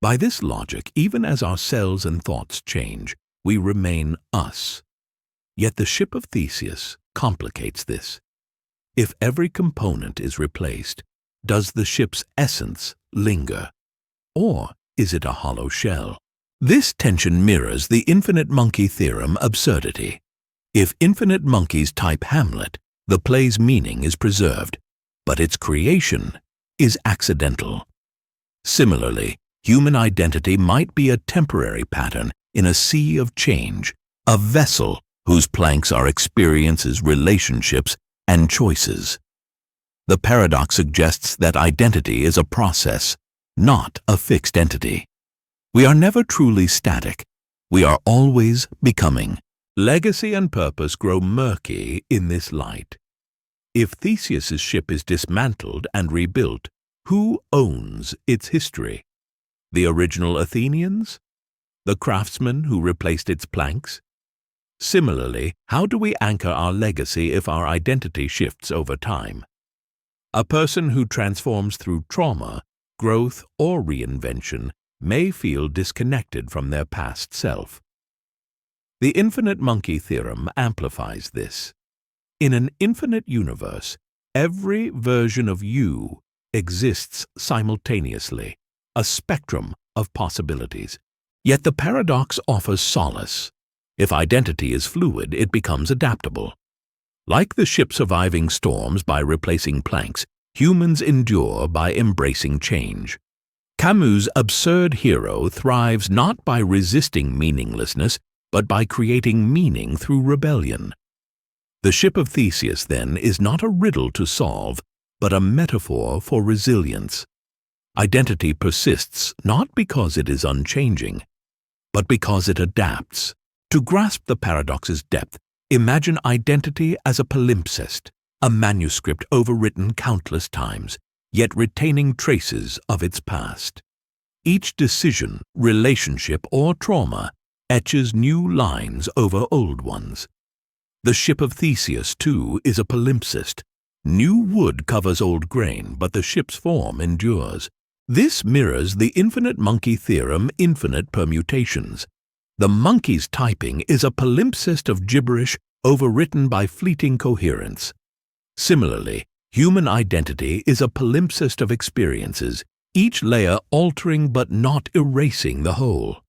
By this logic, even as our cells and thoughts change, we remain us. Yet the ship of Theseus complicates this. If every component is replaced, does the ship's essence linger? Or is it a hollow shell? This tension mirrors the Infinite Monkey Theorem absurdity. If infinite monkeys type Hamlet, the play's meaning is preserved, but its creation is accidental. Similarly, human identity might be a temporary pattern in a sea of change, a vessel whose planks are experiences, relationships, and choices. The paradox suggests that identity is a process, not a fixed entity. We are never truly static. We are always becoming. Legacy and purpose grow murky in this light. If Theseus's ship is dismantled and rebuilt, who owns its history? The original Athenians? The craftsmen who replaced its planks? Similarly, how do we anchor our legacy if our identity shifts over time? A person who transforms through trauma, growth, or reinvention may feel disconnected from their past self. The Infinite Monkey Theorem amplifies this. In an infinite universe, every version of you exists simultaneously, a spectrum of possibilities. Yet the paradox offers solace. If identity is fluid, it becomes adaptable. Like the ship surviving storms by replacing planks, humans endure by embracing change. Camus' absurd hero thrives not by resisting meaninglessness, but by creating meaning through rebellion. The ship of Theseus, then, is not a riddle to solve, but a metaphor for resilience. Identity persists not because it is unchanging, but because it adapts. To grasp the paradox's depth, imagine identity as a palimpsest, a manuscript overwritten countless times, yet retaining traces of its past. Each decision, relationship, or trauma etches new lines over old ones. The ship of Theseus, too, is a palimpsest. New wood covers old grain, but the ship's form endures. This mirrors the Infinite Monkey Theorem, infinite permutations. The monkey's typing is a palimpsest of gibberish overwritten by fleeting coherence. Similarly, human identity is a palimpsest of experiences, each layer altering but not erasing the whole.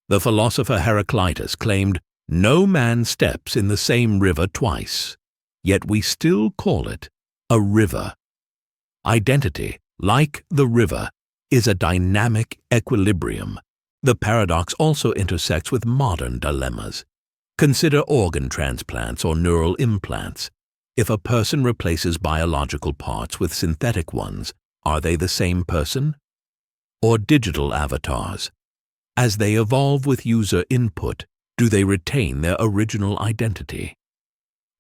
The philosopher Heraclitus claimed, "No man steps in the same river twice," yet we still call it a river. Identity, like the river, is a dynamic equilibrium. The paradox also intersects with modern dilemmas. Consider organ transplants or neural implants. If a person replaces biological parts with synthetic ones, are they the same person? Or digital avatars? As they evolve with user input, do they retain their original identity?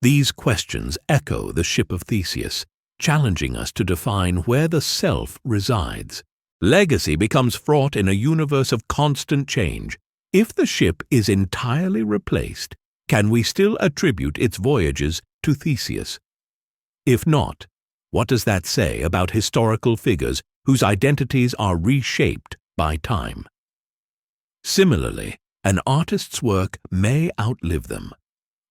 These questions echo the ship of Theseus, challenging us to define where the self resides. Legacy becomes fraught in a universe of constant change. If the ship is entirely replaced, can we still attribute its voyages to Theseus? If not, what does that say about historical figures whose identities are reshaped by time? Similarly, an artist's work may outlive them,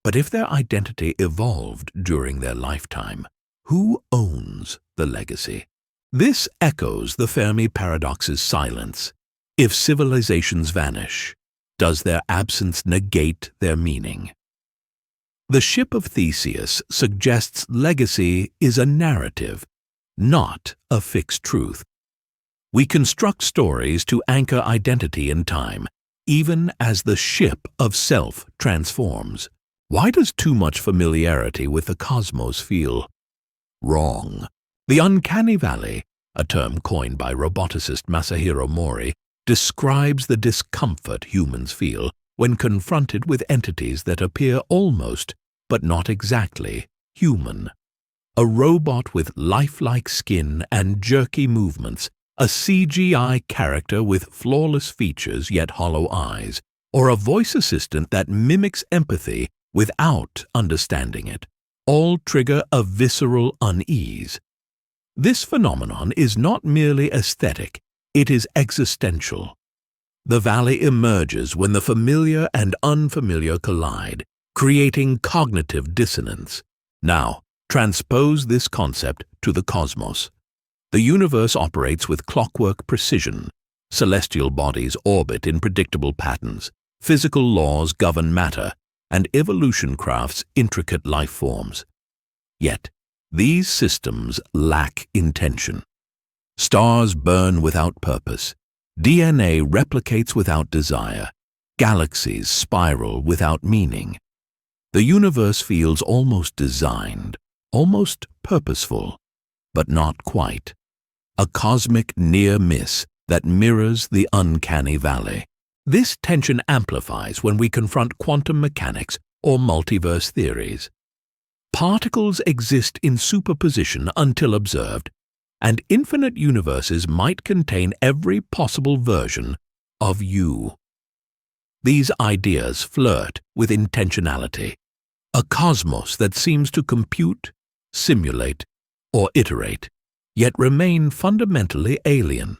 but if their identity evolved during their lifetime, who owns the legacy? This echoes the Fermi paradox's silence. If civilizations vanish, does their absence negate their meaning? The ship of Theseus suggests legacy is a narrative, not a fixed truth. We construct stories to anchor identity in time, even as the ship of self transforms. Why does too much familiarity with the cosmos feel wrong? The uncanny valley, a term coined by roboticist Masahiro Mori, describes the discomfort humans feel when confronted with entities that appear almost, but not exactly, human. A robot with lifelike skin and jerky movements, a CGI character with flawless features yet hollow eyes, or a voice assistant that mimics empathy without understanding it, all trigger a visceral unease. This phenomenon is not merely aesthetic, it is existential. The valley emerges when the familiar and unfamiliar collide, creating cognitive dissonance. Now, transpose this concept to the cosmos. The universe operates with clockwork precision. Celestial bodies orbit in predictable patterns, physical laws govern matter, and evolution crafts intricate life forms. Yet, these systems lack intention. Stars burn without purpose. DNA replicates without desire. Galaxies spiral without meaning. The universe feels almost designed, almost purposeful, but not quite. A cosmic near miss that mirrors the uncanny valley. This tension amplifies when we confront quantum mechanics or multiverse theories. Particles exist in superposition until observed, and infinite universes might contain every possible version of you. These ideas flirt with intentionality, a cosmos that seems to compute, simulate, or iterate, yet remain fundamentally alien.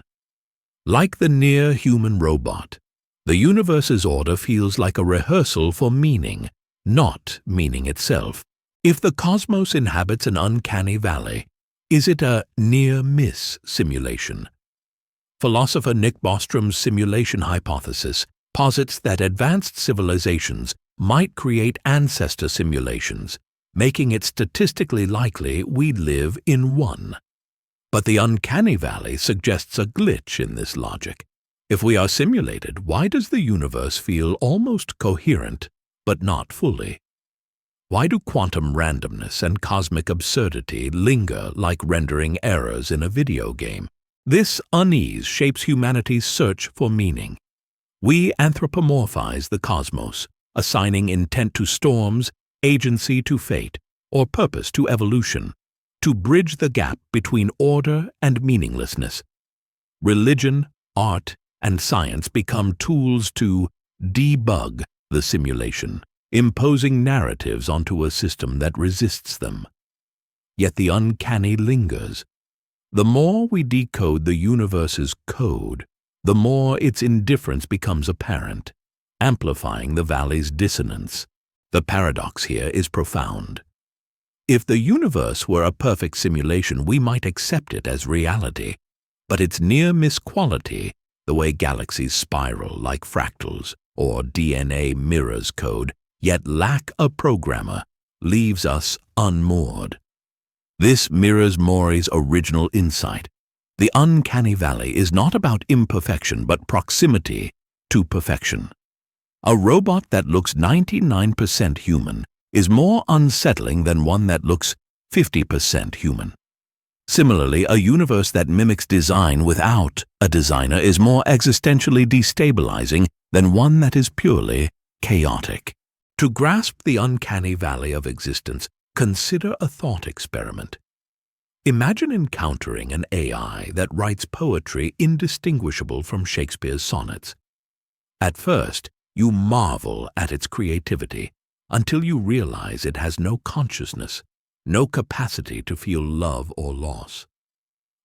Like the near-human robot, the universe's order feels like a rehearsal for meaning, not meaning itself. If the cosmos inhabits an uncanny valley, is it a near-miss simulation? Philosopher Nick Bostrom's simulation hypothesis posits that advanced civilizations might create ancestor simulations, making it statistically likely we'd live in one. But the uncanny valley suggests a glitch in this logic. If we are simulated, why does the universe feel almost coherent, but not fully? Why do quantum randomness and cosmic absurdity linger like rendering errors in a video game? This unease shapes humanity's search for meaning. We anthropomorphize the cosmos, assigning intent to storms, agency to fate, or purpose to evolution, to bridge the gap between order and meaninglessness. Religion, art, and science become tools to debug the simulation, imposing narratives onto a system that resists them. Yet the uncanny lingers. The more we decode the universe's code, the more its indifference becomes apparent, amplifying the valley's dissonance. The paradox here is profound. If the universe were a perfect simulation, we might accept it as reality, but its near-miss quality, the way galaxies spiral like fractals or DNA mirrors code, yet lack a programmer, leaves us unmoored. This mirrors Maury's original insight. The uncanny valley is not about imperfection but proximity to perfection. A robot that looks 99% human is more unsettling than one that looks 50% human. Similarly, a universe that mimics design without a designer is more existentially destabilizing than one that is purely chaotic. To grasp the uncanny valley of existence, consider a thought experiment. Imagine encountering an AI that writes poetry indistinguishable from Shakespeare's sonnets. At first, you marvel at its creativity until you realize it has no consciousness, no capacity to feel love or loss.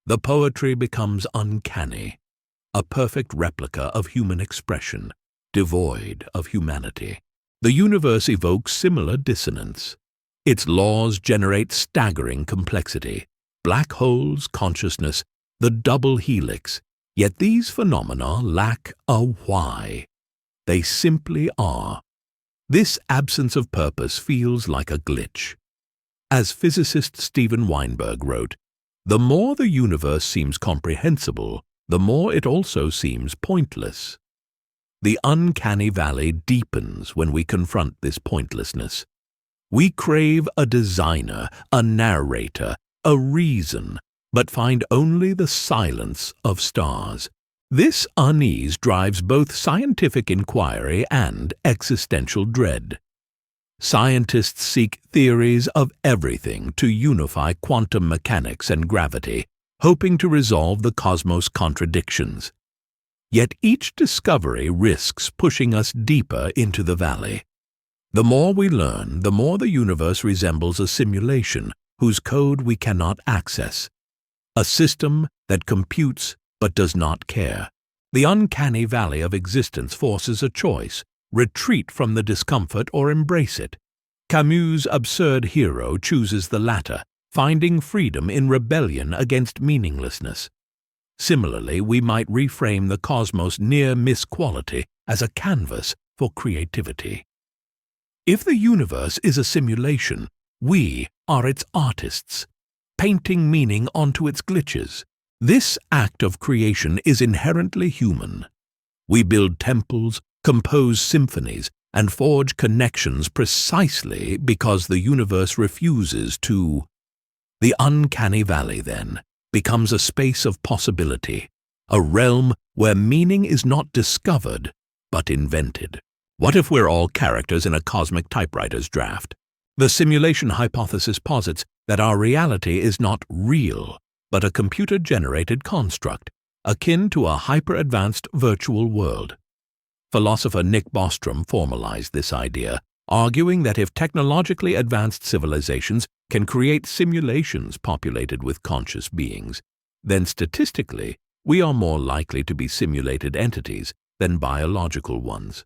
The poetry becomes uncanny, a perfect replica of human expression, devoid of humanity. The universe evokes similar dissonance. Its laws generate staggering complexity, black holes, consciousness, the double helix. Yet these phenomena lack a why. They simply are. This absence of purpose feels like a glitch. As physicist Steven Weinberg wrote, "The more the universe seems comprehensible, the more it also seems pointless." The uncanny valley deepens when we confront this pointlessness. We crave a designer, a narrator, a reason, but find only the silence of stars. This unease drives both scientific inquiry and existential dread. Scientists seek theories of everything to unify quantum mechanics and gravity, hoping to resolve the cosmos' contradictions. Yet each discovery risks pushing us deeper into the valley. The more we learn, the more the universe resembles a simulation whose code we cannot access, a system that computes but does not care. The uncanny valley of existence forces a choice: retreat from the discomfort or embrace it. Camus' absurd hero chooses the latter, finding freedom in rebellion against meaninglessness. Similarly, we might reframe the cosmos' near-miss quality as a canvas for creativity. If the universe is a simulation, we are its artists, painting meaning onto its glitches. This act of creation is inherently human. We build temples, compose symphonies, and forge connections precisely because the universe refuses to. The uncanny valley, then, becomes a space of possibility, a realm where meaning is not discovered, but invented. What if we're all characters in a cosmic typewriter's draft? The simulation hypothesis posits that our reality is not real, but a computer-generated construct, akin to a hyper-advanced virtual world. Philosopher Nick Bostrom formalized this idea, arguing that if technologically advanced civilizations can create simulations populated with conscious beings, then statistically we are more likely to be simulated entities than biological ones.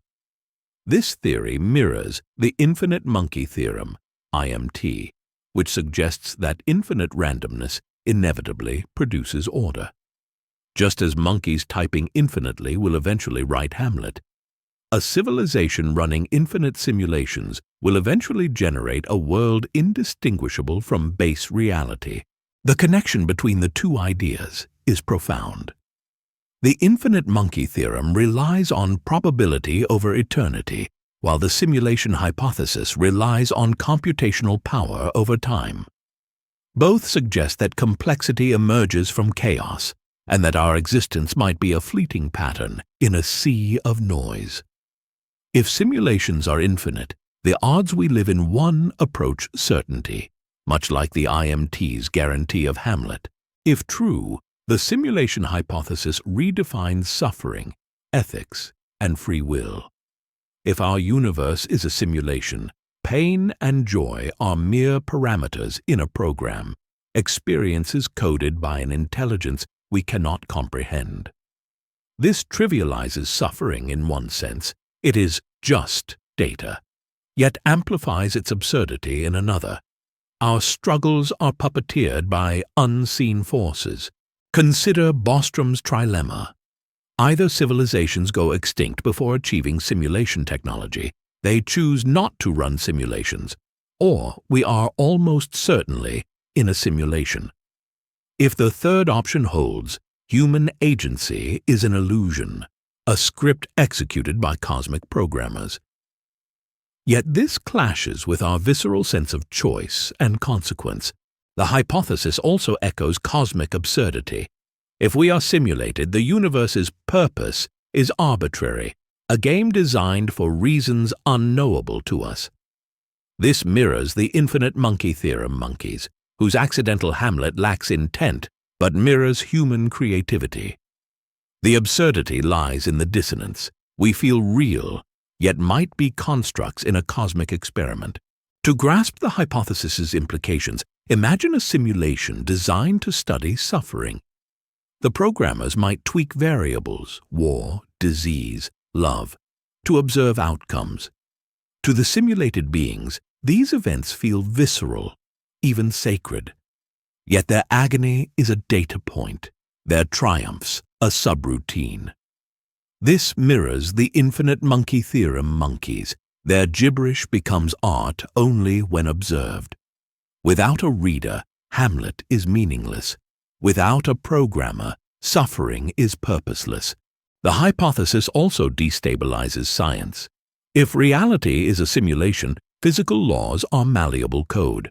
This theory mirrors the Infinite Monkey Theorem, IMT, which suggests that infinite randomness inevitably produces order. Just as monkeys typing infinitely will eventually write Hamlet, a civilization running infinite simulations will eventually generate a world indistinguishable from base reality. The connection between the two ideas is profound. The Infinite Monkey Theorem relies on probability over eternity, while the simulation hypothesis relies on computational power over time. Both suggest that complexity emerges from chaos, and that our existence might be a fleeting pattern in a sea of noise. If simulations are infinite, the odds we live in one approach certainty, much like the IMT's guarantee of Hamlet. If true, the simulation hypothesis redefines suffering, ethics, and free will. If our universe is a simulation, pain and joy are mere parameters in a program, experiences coded by an intelligence we cannot comprehend. This trivializes suffering in one sense. It is just data, yet amplifies its absurdity in another. Our struggles are puppeteered by unseen forces. Consider Bostrom's trilemma. Either civilizations go extinct before achieving simulation technology, they choose not to run simulations, or we are almost certainly in a simulation. If the third option holds, human agency is an illusion, a script executed by cosmic programmers. Yet this clashes with our visceral sense of choice and consequence. The hypothesis also echoes cosmic absurdity. If we are simulated, the universe's purpose is arbitrary, a game designed for reasons unknowable to us. This mirrors the Infinite Monkey Theorem monkeys, whose accidental Hamlet lacks intent but mirrors human creativity. The absurdity lies in the dissonance. We feel real, yet might be constructs in a cosmic experiment. To grasp the hypothesis's implications, imagine a simulation designed to study suffering. The programmers might tweak variables, war, disease, love, to observe outcomes. To the simulated beings, these events feel visceral, even sacred. Yet their agony is a data point, their triumphs a subroutine. This mirrors the Infinite Monkey Theorem monkeys. Their gibberish becomes art only when observed. Without a reader, Hamlet is meaningless. Without a programmer, suffering is purposeless. The hypothesis also destabilizes science. If reality is a simulation, physical laws are malleable code.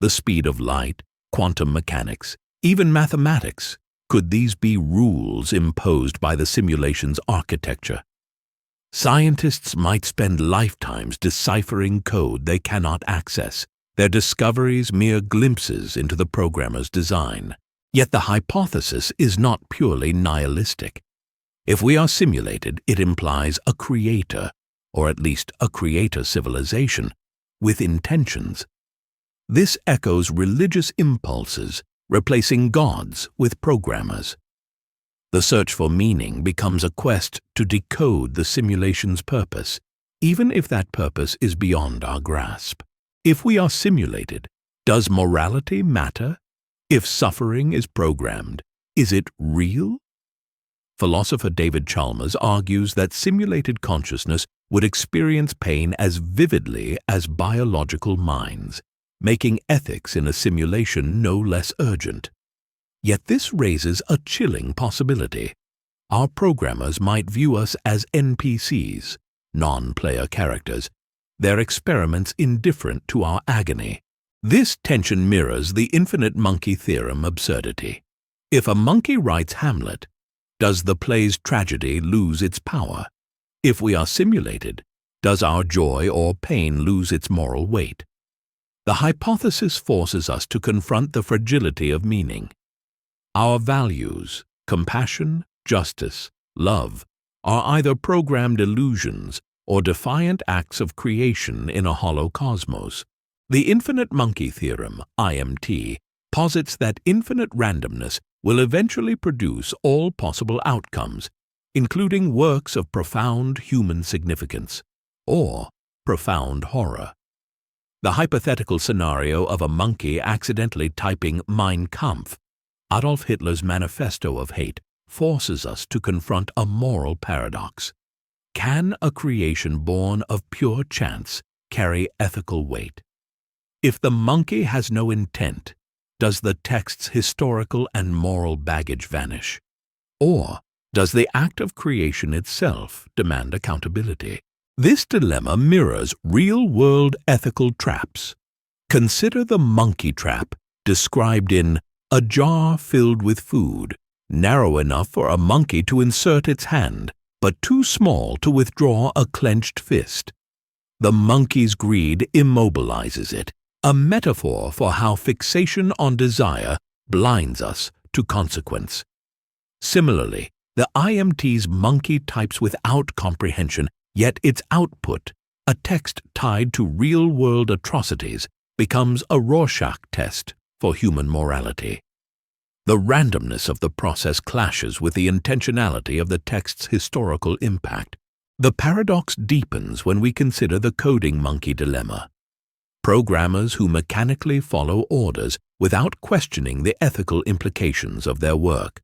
The speed of light, quantum mechanics, even mathematics, could these be rules imposed by the simulation's architecture? Scientists might spend lifetimes deciphering code they cannot access, their discoveries mere glimpses into the programmer's design. Yet the hypothesis is not purely nihilistic. If we are simulated, it implies a creator, or at least a creator civilization, with intentions. This echoes religious impulses, replacing gods with programmers. The search for meaning becomes a quest to decode the simulation's purpose, even if that purpose is beyond our grasp. If we are simulated, does morality matter? If suffering is programmed, is it real? Philosopher David Chalmers argues that simulated consciousness would experience pain as vividly as biological minds, making ethics in a simulation no less urgent. Yet this raises a chilling possibility. Our programmers might view us as NPCs, non-player characters, their experiments indifferent to our agony. This tension mirrors the Infinite Monkey Theorem absurdity. If a monkey writes Hamlet, does the play's tragedy lose its power? If we are simulated, does our joy or pain lose its moral weight? The hypothesis forces us to confront the fragility of meaning. Our values, compassion, justice, love, are either programmed illusions or defiant acts of creation in a hollow cosmos. The Infinite Monkey Theorem, IMT, posits that infinite randomness will eventually produce all possible outcomes, including works of profound human significance, or profound horror. The hypothetical scenario of a monkey accidentally typing Mein Kampf, Adolf Hitler's manifesto of hate, forces us to confront a moral paradox. Can a creation born of pure chance carry ethical weight? If the monkey has no intent, does the text's historical and moral baggage vanish? Or does the act of creation itself demand accountability? This dilemma mirrors real-world ethical traps. Consider the monkey trap described in A Jar Filled with Food, narrow enough for a monkey to insert its hand, but too small to withdraw a clenched fist. The monkey's greed immobilizes it, a metaphor for how fixation on desire blinds us to consequence. Similarly, the IMT's monkey types without comprehension, yet its output, a text tied to real-world atrocities, becomes a Rorschach test for human morality. The randomness of the process clashes with the intentionality of the text's historical impact. The paradox deepens when we consider the coding monkey dilemma. Programmers who mechanically follow orders without questioning the ethical implications of their work.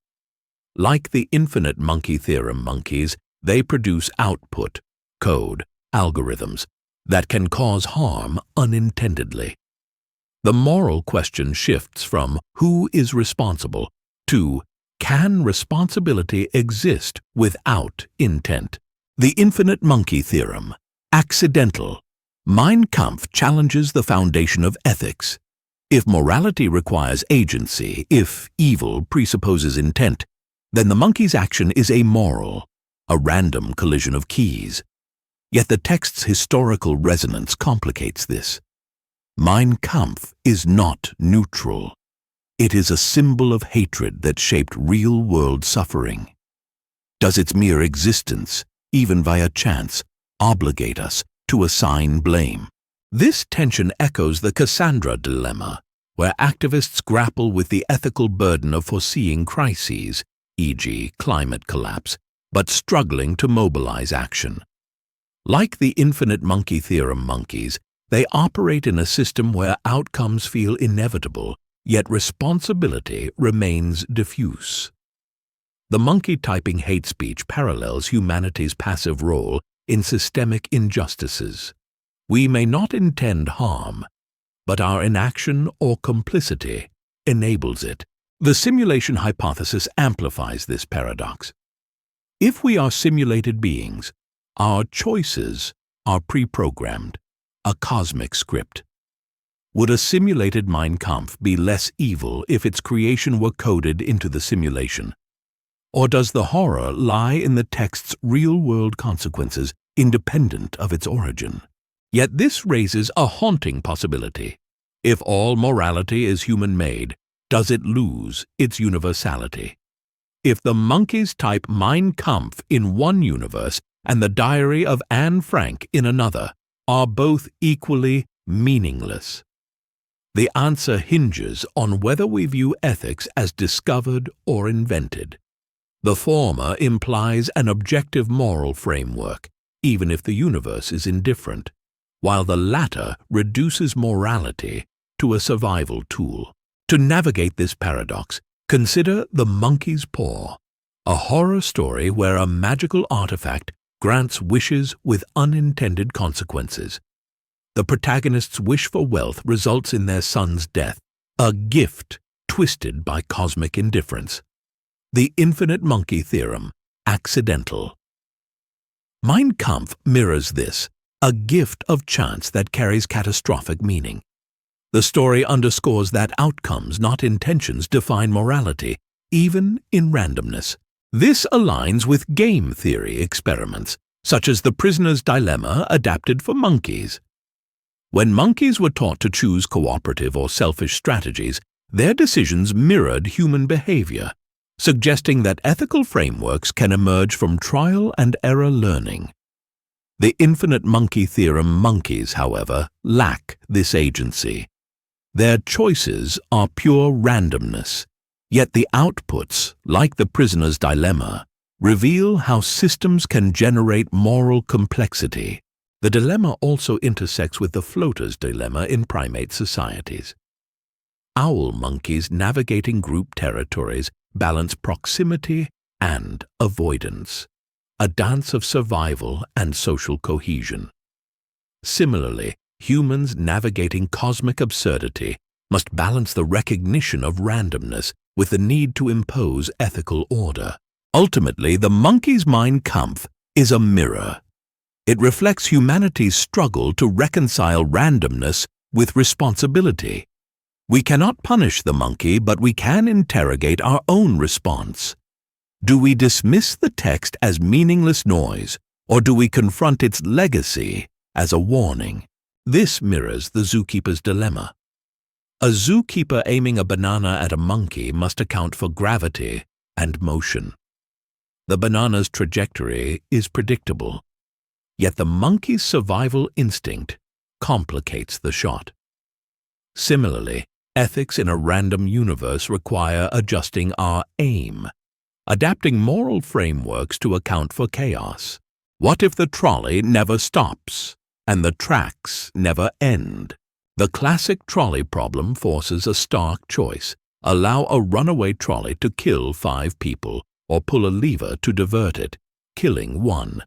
Like the Infinite Monkey Theorem monkeys, they produce output, code, algorithms that can cause harm unintendedly. The moral question shifts from who is responsible to can responsibility exist without intent? The Infinite Monkey Theorem, accidental. Mein Kampf challenges the foundation of ethics. If morality requires agency, if evil presupposes intent, then the monkey's action is amoral, a random collision of keys. Yet the text's historical resonance complicates this. Mein Kampf is not neutral. It is a symbol of hatred that shaped real-world suffering. Does its mere existence, even via chance, obligate us to assign blame? This tension echoes the Cassandra dilemma, where activists grapple with the ethical burden of foreseeing crises, e.g., climate collapse, but struggling to mobilize action. Like the Infinite Monkey Theorem monkeys, they operate in a system where outcomes feel inevitable, yet responsibility remains diffuse. The monkey typing hate speech parallels humanity's passive role in systemic injustices. We may not intend harm, but our inaction or complicity enables it. The simulation hypothesis amplifies this paradox. If we are simulated beings, our choices are pre-programmed, a cosmic script. Would a simulated Mein Kampf be less evil if its creation were coded into the simulation? Or does the horror lie in the text's real-world consequences independent of its origin? Yet this raises a haunting possibility. If all morality is human-made, does it lose its universality? If the monkeys type Mein Kampf in one universe and the Diary of Anne Frank in another, are both equally meaningless? The answer hinges on whether we view ethics as discovered or invented. The former implies an objective moral framework, even if the universe is indifferent, while the latter reduces morality to a survival tool. To navigate this paradox, consider The Monkey's Paw, a horror story where a magical artifact grants wishes with unintended consequences. The protagonist's wish for wealth results in their son's death, a gift twisted by cosmic indifference. The Infinite Monkey Theorem, accidental. Mein Kampf mirrors this, a gift of chance that carries catastrophic meaning. The story underscores that outcomes, not intentions, define morality, even in randomness. This aligns with game theory experiments, such as the prisoner's dilemma adapted for monkeys. When monkeys were taught to choose cooperative or selfish strategies, their decisions mirrored human behavior, suggesting that ethical frameworks can emerge from trial and error learning. The Infinite Monkey Theorem monkeys, however, lack this agency. Their choices are pure randomness, yet the outputs, like the prisoner's dilemma, reveal how systems can generate moral complexity. The dilemma also intersects with the floater's dilemma in primate societies. Owl monkeys navigating group territories balance proximity and avoidance, a dance of survival and social cohesion. Similarly, humans navigating cosmic absurdity must balance the recognition of randomness with the need to impose ethical order. Ultimately, the monkey's Mein Kampf is a mirror. It reflects humanity's struggle to reconcile randomness with responsibility. We cannot punish the monkey, but we can interrogate our own response. Do we dismiss the text as meaningless noise, or do we confront its legacy as a warning? This mirrors the zookeeper's dilemma. A zookeeper aiming a banana at a monkey must account for gravity and motion. The banana's trajectory is predictable, yet the monkey's survival instinct complicates the shot. Similarly, ethics in a random universe require adjusting our aim, adapting moral frameworks to account for chaos. What if the trolley never stops and the tracks never end? The classic trolley problem forces a stark choice: allow a runaway trolley to kill 5 people, or pull a lever to divert it, killing 1.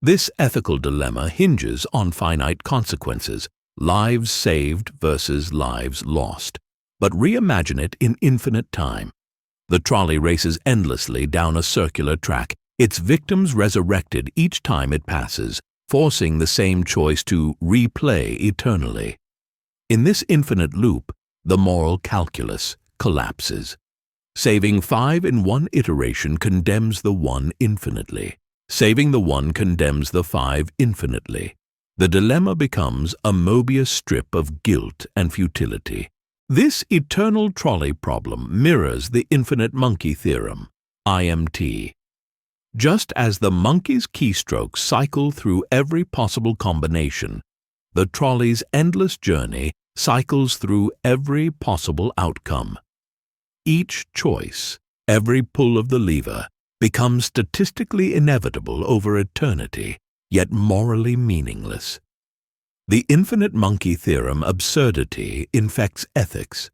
This ethical dilemma hinges on finite consequences, lives saved versus lives lost. But reimagine it in infinite time. The trolley races endlessly down a circular track, its victims resurrected each time it passes, forcing the same choice to replay eternally. In this infinite loop, the moral calculus collapses. Saving 5 in one iteration condemns the 1 infinitely. Saving the 1 condemns the 5 infinitely. The dilemma becomes a Mobius strip of guilt and futility. This eternal trolley problem mirrors the Infinite Monkey Theorem, IMT. Just as the monkey's keystrokes cycle through every possible combination, the trolley's endless journey cycles through every possible outcome. Each choice, every pull of the lever, becomes statistically inevitable over eternity, yet morally meaningless. The Infinite Monkey Theorem absurdity infects ethics.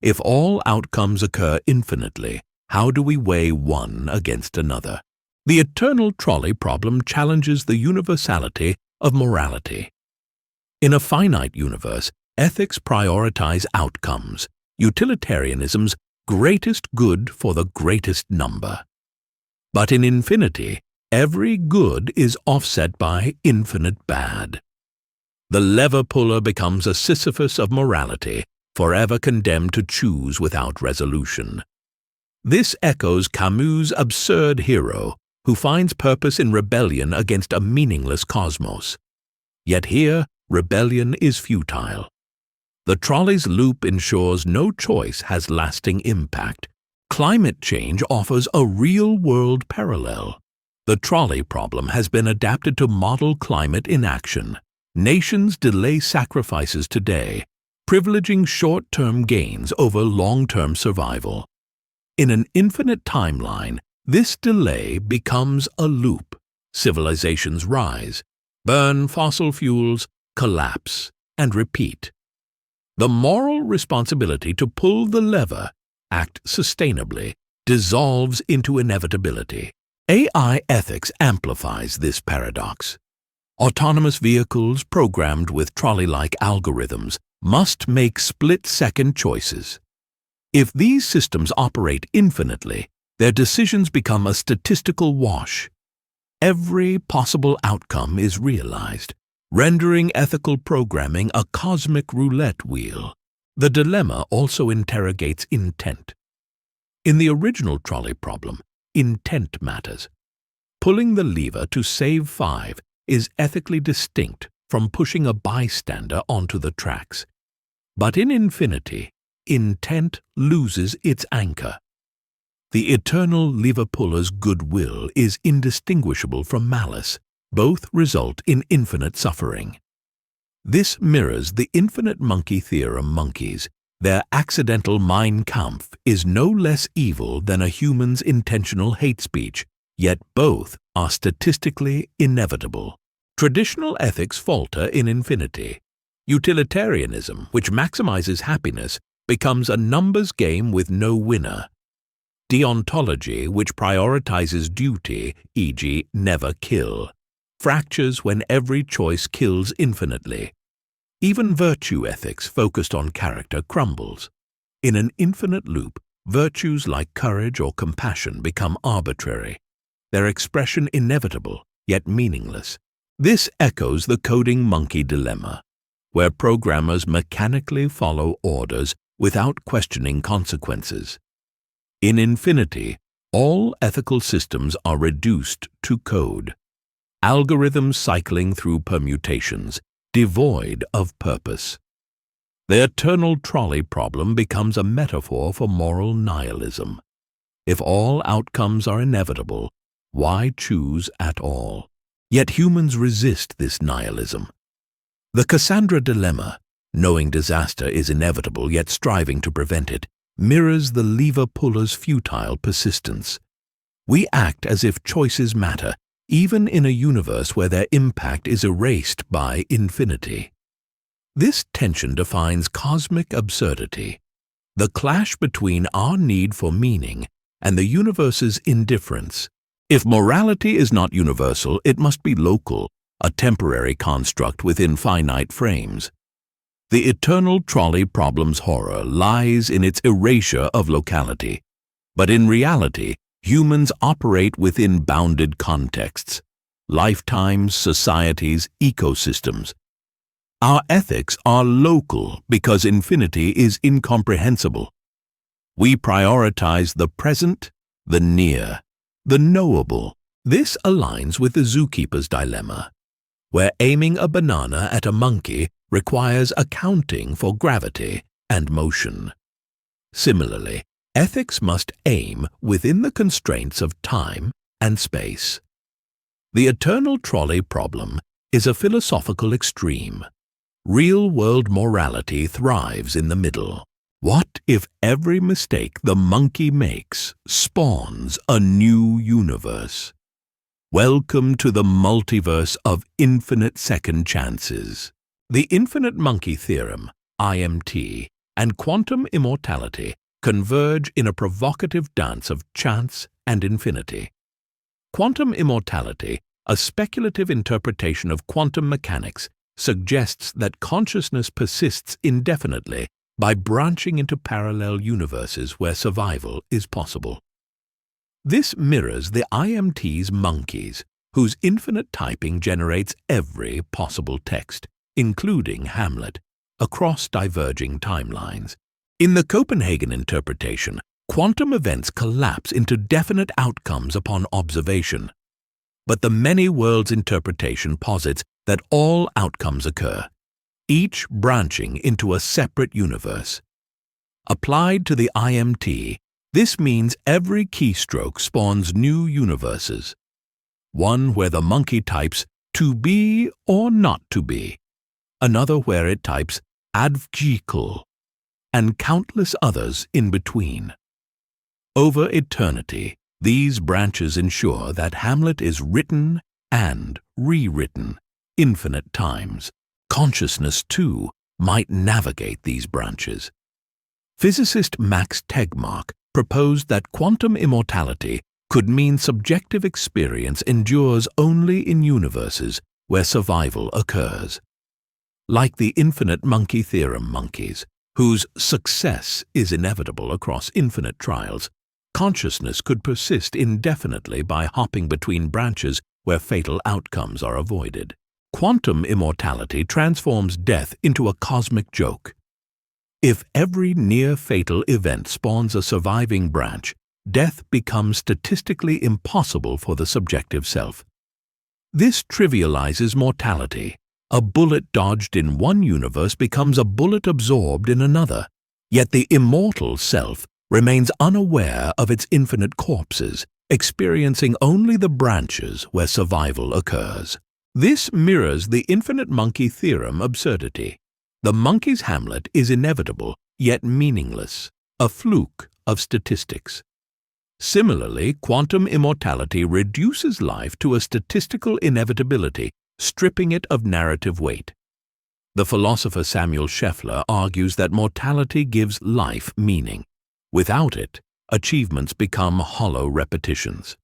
If all outcomes occur infinitely, how do we weigh one against another? The eternal trolley problem challenges the universality of morality. In a finite universe, ethics prioritize outcomes, utilitarianism's greatest good for the greatest number. But in infinity, every good is offset by infinite bad. The lever puller becomes a Sisyphus of morality, forever condemned to choose without resolution. This echoes Camus' absurd hero, who finds purpose in rebellion against a meaningless cosmos. Yet here, rebellion is futile. The trolley's loop ensures no choice has lasting impact. Climate change offers a real-world parallel. The trolley problem has been adapted to model climate inaction. Nations delay sacrifices today, privileging short-term gains over long-term survival. In an infinite timeline, this delay becomes a loop. Civilizations rise, burn fossil fuels, collapse, and repeat. The moral responsibility to pull the lever, act sustainably, dissolves into inevitability. AI ethics amplifies this paradox. Autonomous vehicles programmed with trolley-like algorithms must make split-second choices. If these systems operate infinitely, their decisions become a statistical wash. Every possible outcome is realized, rendering ethical programming a cosmic roulette wheel. The dilemma also interrogates intent. In the original trolley problem, intent matters. Pulling the lever to save 5 is ethically distinct from pushing a bystander onto the tracks. But in infinity, intent loses its anchor. The eternal lever puller's goodwill is indistinguishable from malice. Both result in infinite suffering. This mirrors the Infinite Monkey Theorem monkeys. Their accidental Mein Kampf is no less evil than a human's intentional hate speech, yet both are statistically inevitable. Traditional ethics falter in infinity. Utilitarianism, which maximizes happiness, becomes a numbers game with no winner. Deontology, which prioritizes duty, e.g., never kill, fractures when every choice kills infinitely. Even virtue ethics focused on character crumbles. In an infinite loop, virtues like courage or compassion become arbitrary, their expression inevitable, yet meaningless. This echoes the coding monkey dilemma, where programmers mechanically follow orders without questioning consequences. In infinity, all ethical systems are reduced to code, algorithms cycling through permutations, devoid of purpose. The eternal trolley problem becomes a metaphor for moral nihilism. If all outcomes are inevitable, why choose at all? Yet humans resist this nihilism. The Cassandra dilemma, knowing disaster is inevitable yet striving to prevent it, mirrors the lever puller's futile persistence. We act as if choices matter, even in a universe where their impact is erased by infinity. This tension defines cosmic absurdity, the clash between our need for meaning and the universe's indifference. If morality is not universal, it must be local, a temporary construct within finite frames. The eternal trolley problem's horror lies in its erasure of locality. But in reality, humans operate within bounded contexts, lifetimes, societies, ecosystems. Our ethics are local because infinity is incomprehensible. We prioritize the present, the near, the knowable. This aligns with the zookeeper's dilemma, where aiming a banana at a monkey requires accounting for gravity and motion. Similarly, ethics must aim within the constraints of time and space. The eternal trolley problem is a philosophical extreme. Real-world morality thrives in the middle. What if every mistake the monkey makes spawns a new universe? Welcome to the multiverse of infinite second chances. The Infinite Monkey Theorem, IMT, and quantum immortality converge in a provocative dance of chance and infinity. Quantum immortality, a speculative interpretation of quantum mechanics, suggests that consciousness persists indefinitely by branching into parallel universes where survival is possible. This mirrors the IMT's monkeys, whose infinite typing generates every possible text, including Hamlet, across diverging timelines. In the Copenhagen interpretation, quantum events collapse into definite outcomes upon observation. But the many worlds interpretation posits that all outcomes occur, each branching into a separate universe. Applied to the IMT, this means every keystroke spawns new universes, one where the monkey types to be or not to be, another where it types advjikal, and countless others in between. Over eternity, these branches ensure that Hamlet is written and rewritten infinite times. Consciousness, too, might navigate these branches. Physicist Max Tegmark proposed that quantum immortality could mean subjective experience endures only in universes where survival occurs. Like the Infinite Monkey Theorem monkeys, whose success is inevitable across infinite trials, consciousness could persist indefinitely by hopping between branches where fatal outcomes are avoided. Quantum immortality transforms death into a cosmic joke. If every near-fatal event spawns a surviving branch, death becomes statistically impossible for the subjective self. This trivializes mortality. A bullet dodged in one universe becomes a bullet absorbed in another, yet the immortal self remains unaware of its infinite corpses, experiencing only the branches where survival occurs. This mirrors the Infinite Monkey Theorem absurdity. The monkey's Hamlet is inevitable, yet meaningless, a fluke of statistics. Similarly, quantum immortality reduces life to a statistical inevitability, stripping it of narrative weight. The philosopher Samuel Scheffler argues that mortality gives life meaning. Without it, achievements become hollow repetitions.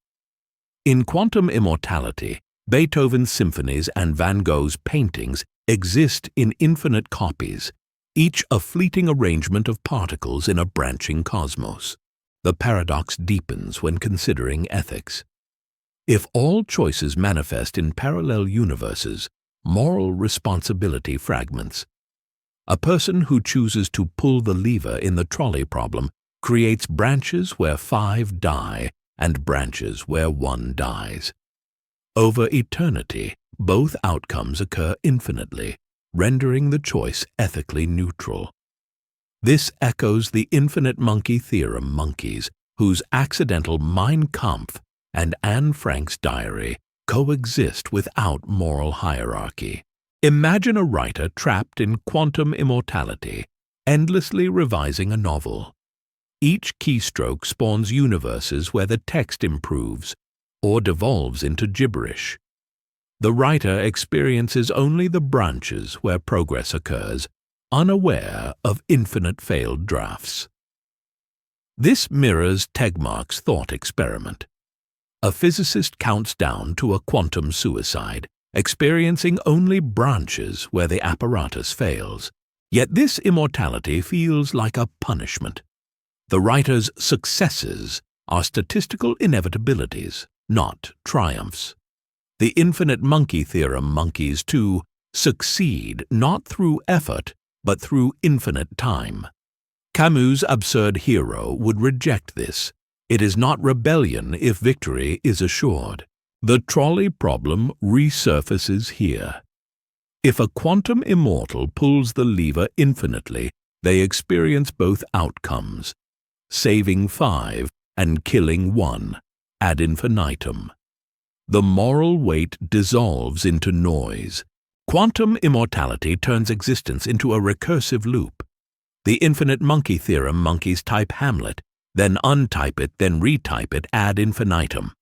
In quantum immortality, Beethoven's symphonies and Van Gogh's paintings exist in infinite copies, each a fleeting arrangement of particles in a branching cosmos. The paradox deepens when considering ethics. If all choices manifest in parallel universes, moral responsibility fragments. A person who chooses to pull the lever in the trolley problem creates branches where 5 die and branches where 1 dies. Over eternity, both outcomes occur infinitely, rendering the choice ethically neutral. This echoes the Infinite Monkey Theorem monkeys, whose accidental Mein Kampf and Anne Frank's diary coexist without moral hierarchy. Imagine a writer trapped in quantum immortality, endlessly revising a novel. Each keystroke spawns universes where the text improves or devolves into gibberish. The writer experiences only the branches where progress occurs, unaware of infinite failed drafts. This mirrors Tegmark's thought experiment. A physicist counts down to a quantum suicide, experiencing only branches where the apparatus fails. Yet this immortality feels like a punishment. The writer's successes are statistical inevitabilities, not triumphs. The Infinite Monkey Theorem monkeys, too, succeed not through effort, but through infinite time. Camus' absurd hero would reject this. It is not rebellion if victory is assured. The trolley problem resurfaces here. If a quantum immortal pulls the lever infinitely, they experience both outcomes, saving 5 and killing 1, ad infinitum. The moral weight dissolves into noise. Quantum immortality turns existence into a recursive loop. The Infinite Monkey Theorem monkeys type Hamlet, then untype it, then retype it ad infinitum.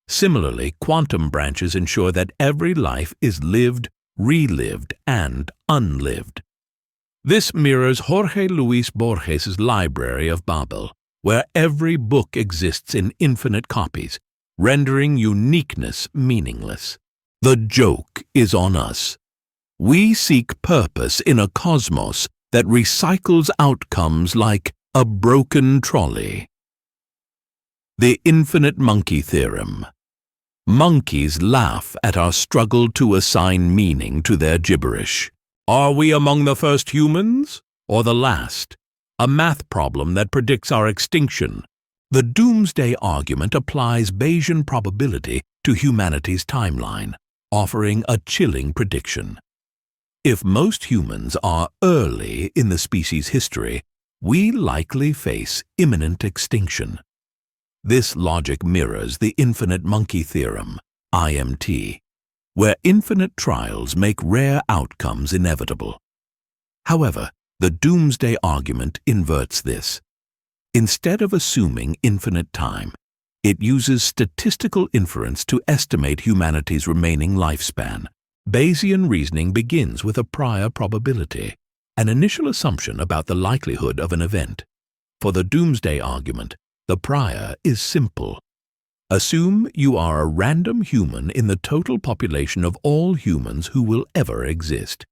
Similarly, quantum branches ensure that every life is lived, relived, and unlived. This mirrors Jorge Luis Borges' library of Babel, where every book exists in infinite copies, rendering uniqueness meaningless. The joke is on us. We seek purpose in a cosmos that recycles outcomes like a broken trolley. The Infinite Monkey Theorem. Monkeys laugh at our struggle to assign meaning to their gibberish. Are we among the first humans or the last? A math problem that predicts our extinction. The Doomsday argument applies Bayesian probability to humanity's timeline, offering a chilling prediction. If most humans are early in the species' history, we likely face imminent extinction. This logic mirrors the Infinite Monkey Theorem, IMT, where infinite trials make rare outcomes inevitable. However, the Doomsday argument inverts this. Instead of assuming infinite time, it uses statistical inference to estimate humanity's remaining lifespan. Bayesian reasoning begins with a prior probability, an initial assumption about the likelihood of an event. For the Doomsday argument, the prior is simple. Assume you are a random human in the total population of all humans who will ever exist.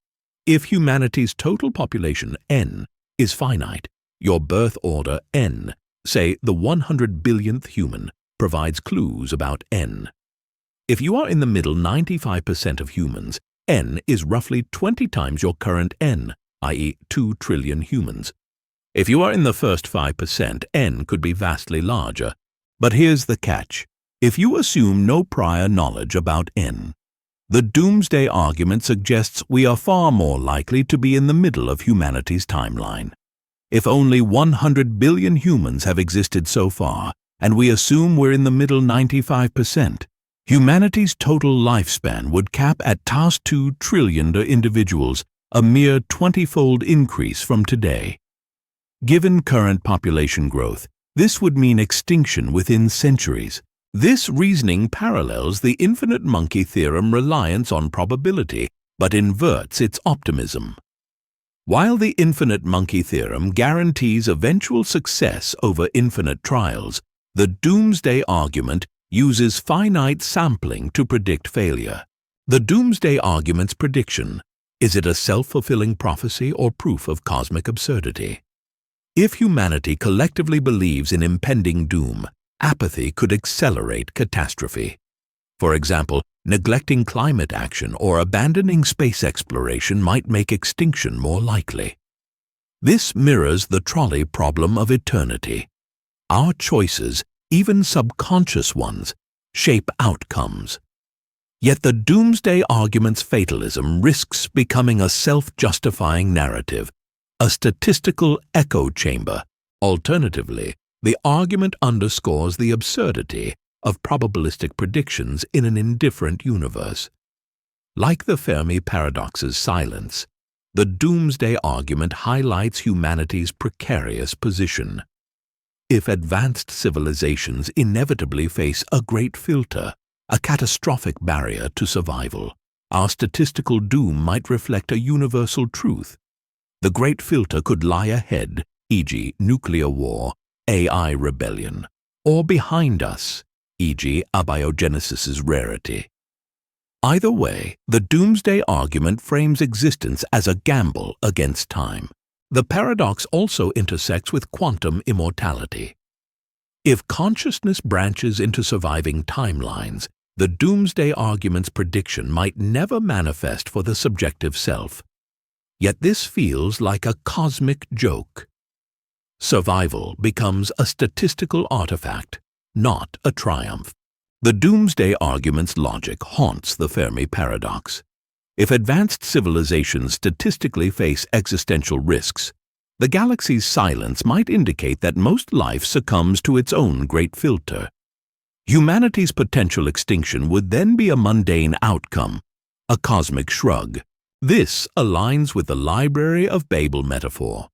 If humanity's total population n is finite, your birth order n, say the 100 billionth human, provides clues about n. If you are in the middle 95% of humans, n is roughly 20 times your current n, i.e. 2 trillion humans. If you are in the first 5%, n could be vastly larger. But here's the catch. If you assume no prior knowledge about n, the Doomsday argument suggests we are far more likely to be in the middle of humanity's timeline. If only 100 billion humans have existed so far, and we assume we're in the middle 95%, humanity's total lifespan would cap at 2 trillion individuals, a mere 20-fold increase from today. Given current population growth, this would mean extinction within centuries. This reasoning parallels the Infinite Monkey Theorem reliance on probability, but inverts its optimism. While the Infinite Monkey Theorem guarantees eventual success over infinite trials, the Doomsday argument uses finite sampling to predict failure. The Doomsday argument's prediction, Is it a self-fulfilling prophecy or proof of cosmic absurdity? If humanity collectively believes in impending doom, apathy could accelerate catastrophe. For example, neglecting climate action or abandoning space exploration might make extinction more likely. This mirrors the trolley problem of eternity. Our choices, even subconscious ones, shape outcomes. Yet the doomsday argument's fatalism risks becoming a self-justifying narrative, a statistical echo chamber. Alternatively, the argument underscores the absurdity of probabilistic predictions in an indifferent universe. Like the Fermi paradox's silence, the doomsday argument highlights humanity's precarious position. If advanced civilizations inevitably face a great filter, a catastrophic barrier to survival, our statistical doom might reflect a universal truth. The great filter could lie ahead, e.g. nuclear war, AI rebellion, or behind us, e.g. abiogenesis's rarity. Either way, the doomsday argument frames existence as a gamble against time. The paradox also intersects with quantum immortality. If consciousness branches into surviving timelines, the doomsday argument's prediction might never manifest for the subjective self. Yet this feels like a cosmic joke. Survival becomes a statistical artifact, not a triumph. The doomsday argument's logic haunts the Fermi paradox. If advanced civilizations statistically face existential risks, the galaxy's silence might indicate that most life succumbs to its own great filter. Humanity's potential extinction would then be a mundane outcome, a cosmic shrug. This aligns with the Library of Babel metaphor.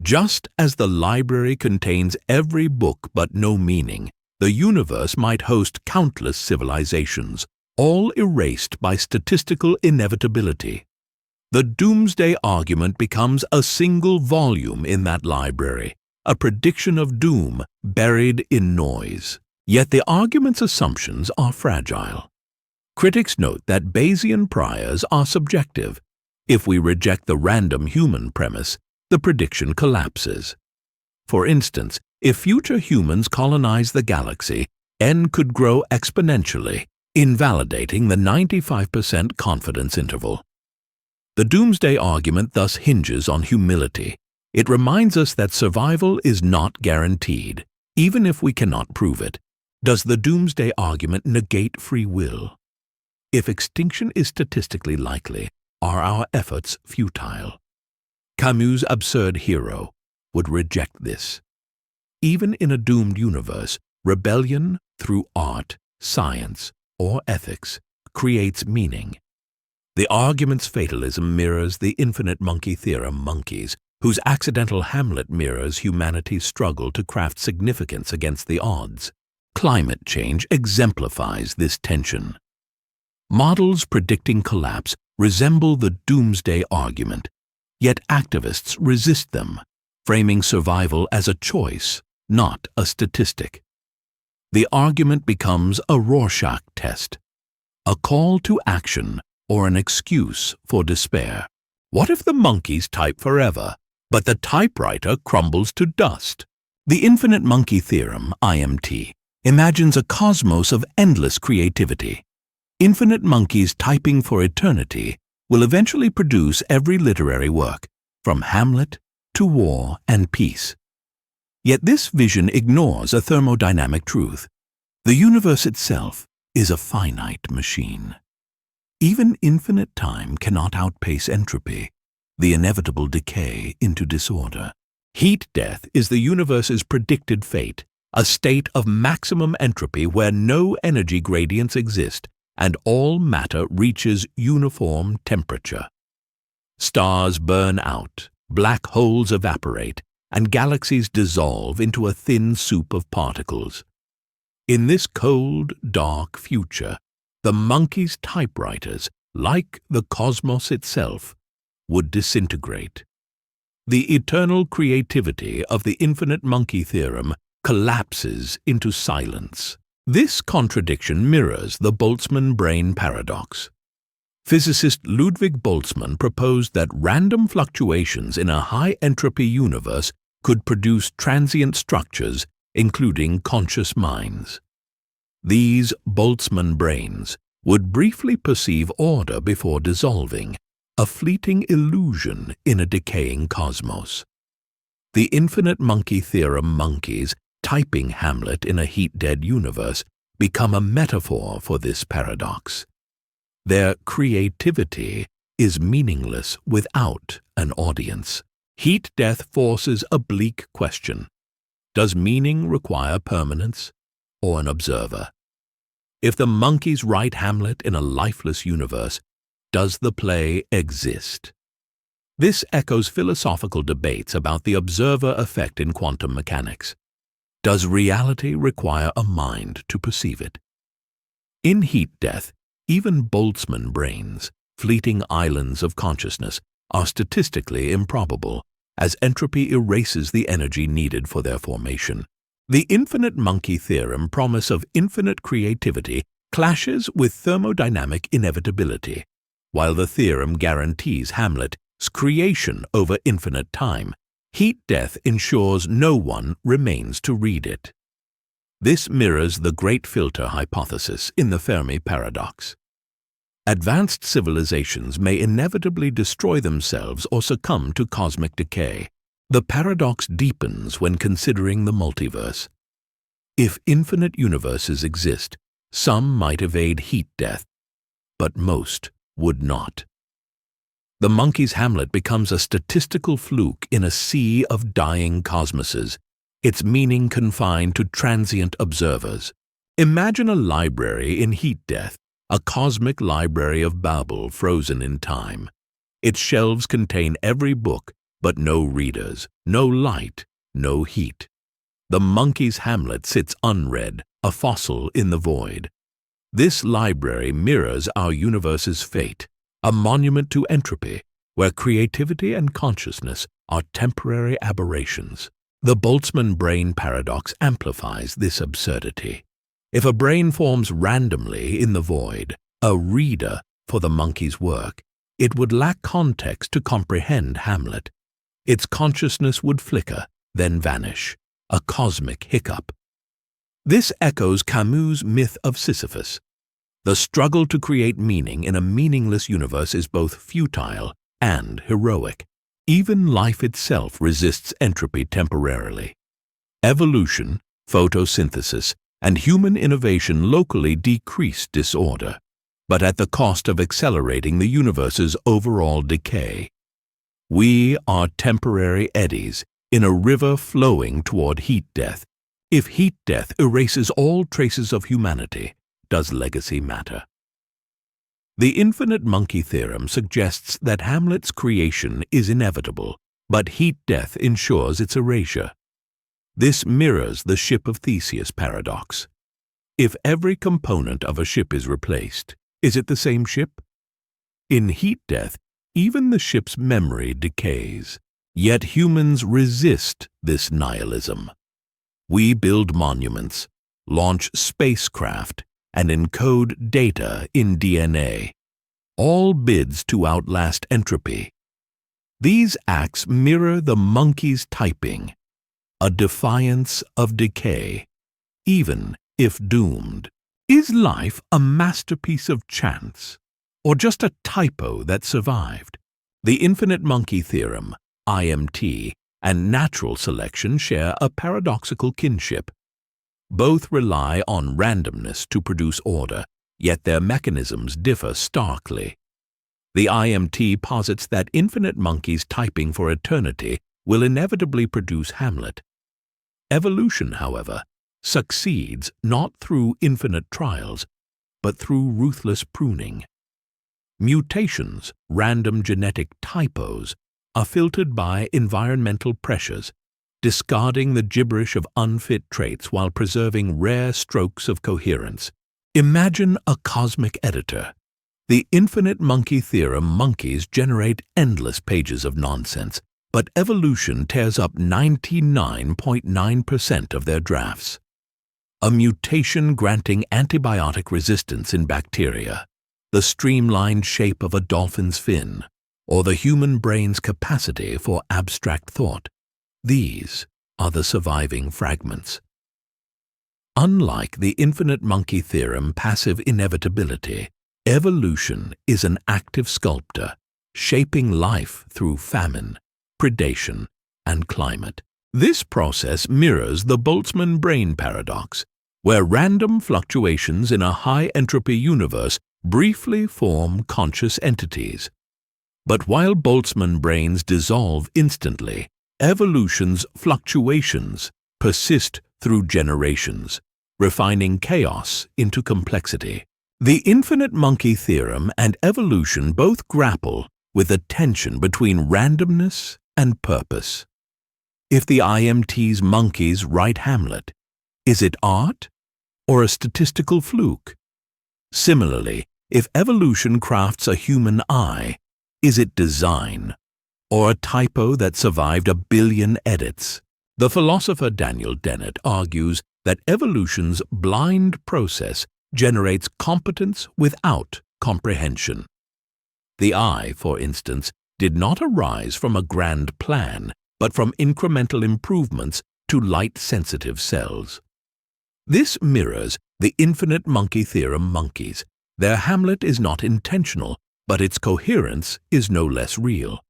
Just as the library contains every book but no meaning, the universe might host countless civilizations, all erased by statistical inevitability. The doomsday argument becomes a single volume in that library, a prediction of doom buried in noise. Yet the argument's assumptions are fragile. Critics note that Bayesian priors are subjective. If we reject the random human premise, the prediction collapses. For instance, if future humans colonize the galaxy, n could grow exponentially, invalidating the 95% confidence interval. The doomsday argument thus hinges on humility. It reminds us that survival is not guaranteed, even if we cannot prove it. Does the doomsday argument negate free will? If extinction is statistically likely, are our efforts futile? Camus' absurd hero would reject this. Even in a doomed universe, rebellion through art, science, or ethics creates meaning. The argument's fatalism mirrors the Infinite Monkey Theorem monkeys, whose accidental Hamlet mirrors humanity's struggle to craft significance against the odds. Climate change exemplifies this tension. Models predicting collapse resemble the doomsday argument, yet activists resist them, framing survival as a choice, not a statistic. The argument becomes a Rorschach test, a call to action or an excuse for despair. What if the monkeys type forever, but the typewriter crumbles to dust? The Infinite Monkey Theorem, IMT, imagines a cosmos of endless creativity. Infinite monkeys typing for eternity will eventually produce every literary work, from Hamlet to War and Peace. Yet this vision ignores a thermodynamic truth. The universe itself is a finite machine. Even infinite time cannot outpace entropy, the inevitable decay into disorder. Heat death is the universe's predicted fate, a state of maximum entropy where no energy gradients exist and all matter reaches uniform temperature. Stars burn out, black holes evaporate, and galaxies dissolve into a thin soup of particles. In this cold, dark future, the monkeys' typewriters, like the cosmos itself, would disintegrate. The eternal creativity of the Infinite Monkey Theorem collapses into silence. This contradiction mirrors the Boltzmann brain paradox. Physicist Ludwig Boltzmann proposed that random fluctuations in a high-entropy universe could produce transient structures, including conscious minds. These Boltzmann brains would briefly perceive order before dissolving, a fleeting illusion in a decaying cosmos. The Infinite Monkey Theorem monkeys typing Hamlet in a heat-dead universe become a metaphor for this paradox. Their creativity is meaningless without an audience. Heat death forces a bleak question. Does meaning require permanence or an observer? If the monkeys write Hamlet in a lifeless universe, does the play exist? This echoes philosophical debates about the observer effect in quantum mechanics. Does reality require a mind to perceive it? In heat death, even Boltzmann brains, fleeting islands of consciousness, are statistically improbable, as entropy erases the energy needed for their formation. The Infinite Monkey Theorem promise of infinite creativity clashes with thermodynamic inevitability. While the theorem guarantees Hamlet's creation over infinite time, heat death ensures no one remains to read it. This mirrors the Great Filter hypothesis in the Fermi paradox. Advanced civilizations may inevitably destroy themselves or succumb to cosmic decay. The paradox deepens when considering the multiverse. If infinite universes exist, some might evade heat death, but most would not. The monkey's Hamlet becomes a statistical fluke in a sea of dying cosmoses, its meaning confined to transient observers. Imagine a library in heat death, a cosmic library of Babel frozen in time. Its shelves contain every book, but no readers, no light, no heat. The monkey's Hamlet sits unread, a fossil in the void. This library mirrors our universe's fate, a monument to entropy, where creativity and consciousness are temporary aberrations. The Boltzmann brain paradox amplifies this absurdity. If a brain forms randomly in the void, a reader for the monkey's work, it would lack context to comprehend Hamlet. Its consciousness would flicker, then vanish, a cosmic hiccup. This echoes Camus' myth of Sisyphus. The struggle to create meaning in a meaningless universe is both futile and heroic. Even life itself resists entropy temporarily. Evolution, photosynthesis, and human innovation locally decrease disorder, but at the cost of accelerating the universe's overall decay. We are temporary eddies in a river flowing toward heat death. If heat death erases all traces of humanity, does legacy matter? The Infinite Monkey Theorem suggests that Hamlet's creation is inevitable, but heat death ensures its erasure. This mirrors the ship of Theseus paradox. If every component of a ship is replaced, is it the same ship? In heat death, even the ship's memory decays. Yet humans resist this nihilism. We build monuments, launch spacecraft, and encode data in DNA, all bids to outlast entropy. These acts mirror the monkey's typing, a defiance of decay, even if doomed. Is life a masterpiece of chance, or just a typo that survived? The Infinite Monkey Theorem, IMT, and natural selection share a paradoxical kinship. Both rely on randomness to produce order, yet their mechanisms differ starkly. The IMT posits that infinite monkeys typing for eternity will inevitably produce Hamlet. Evolution, however, succeeds not through infinite trials, but through ruthless pruning. Mutations, random genetic typos, are filtered by environmental pressures, discarding the gibberish of unfit traits while preserving rare strokes of coherence. Imagine a cosmic editor. The Infinite Monkey Theorem monkeys generate endless pages of nonsense, but evolution tears up 99.9% of their drafts. A mutation granting antibiotic resistance in bacteria, the streamlined shape of a dolphin's fin, or the human brain's capacity for abstract thought. These are the surviving fragments. Unlike the Infinite Monkey Theorem passive inevitability, evolution is an active sculptor, shaping life through famine, predation, and climate. This process mirrors the Boltzmann brain paradox, where random fluctuations in a high-entropy universe briefly form conscious entities. But while Boltzmann brains dissolve instantly, evolution's fluctuations persist through generations, refining chaos into complexity. The Infinite Monkey Theorem and evolution both grapple with the tension between randomness and purpose. If the IMT's monkeys write Hamlet, is it art or a statistical fluke? Similarly, if evolution crafts a human eye, is it design or a typo that survived 1 billion edits? The philosopher Daniel Dennett argues that evolution's blind process generates competence without comprehension. The eye, for instance, did not arise from a grand plan, but from incremental improvements to light-sensitive cells. This mirrors the Infinite Monkey Theorem monkeys. Their Hamlet is not intentional, but its coherence is no less real.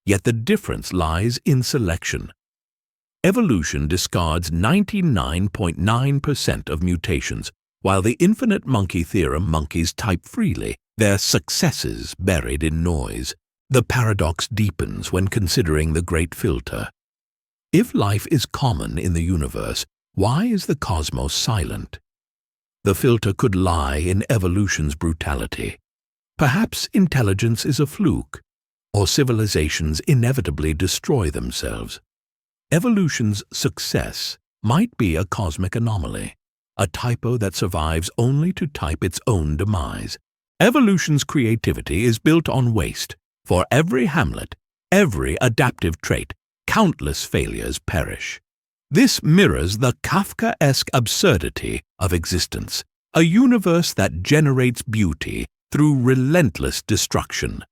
Yet the difference lies in selection. Evolution discards 99.9% of mutations, while the Infinite Monkey Theorem monkeys type freely, their successes buried in noise. The paradox deepens when considering the great filter. If life is common in the universe, why is the cosmos silent? The filter could lie in evolution's brutality. Perhaps intelligence is a fluke, or civilizations inevitably destroy themselves. Evolution's success might be a cosmic anomaly, a typo that survives only to type its own demise. Evolution's creativity is built on waste. For every Hamlet, every adaptive trait, countless failures perish. This mirrors the Kafkaesque absurdity of existence, a universe that generates beauty through relentless destruction.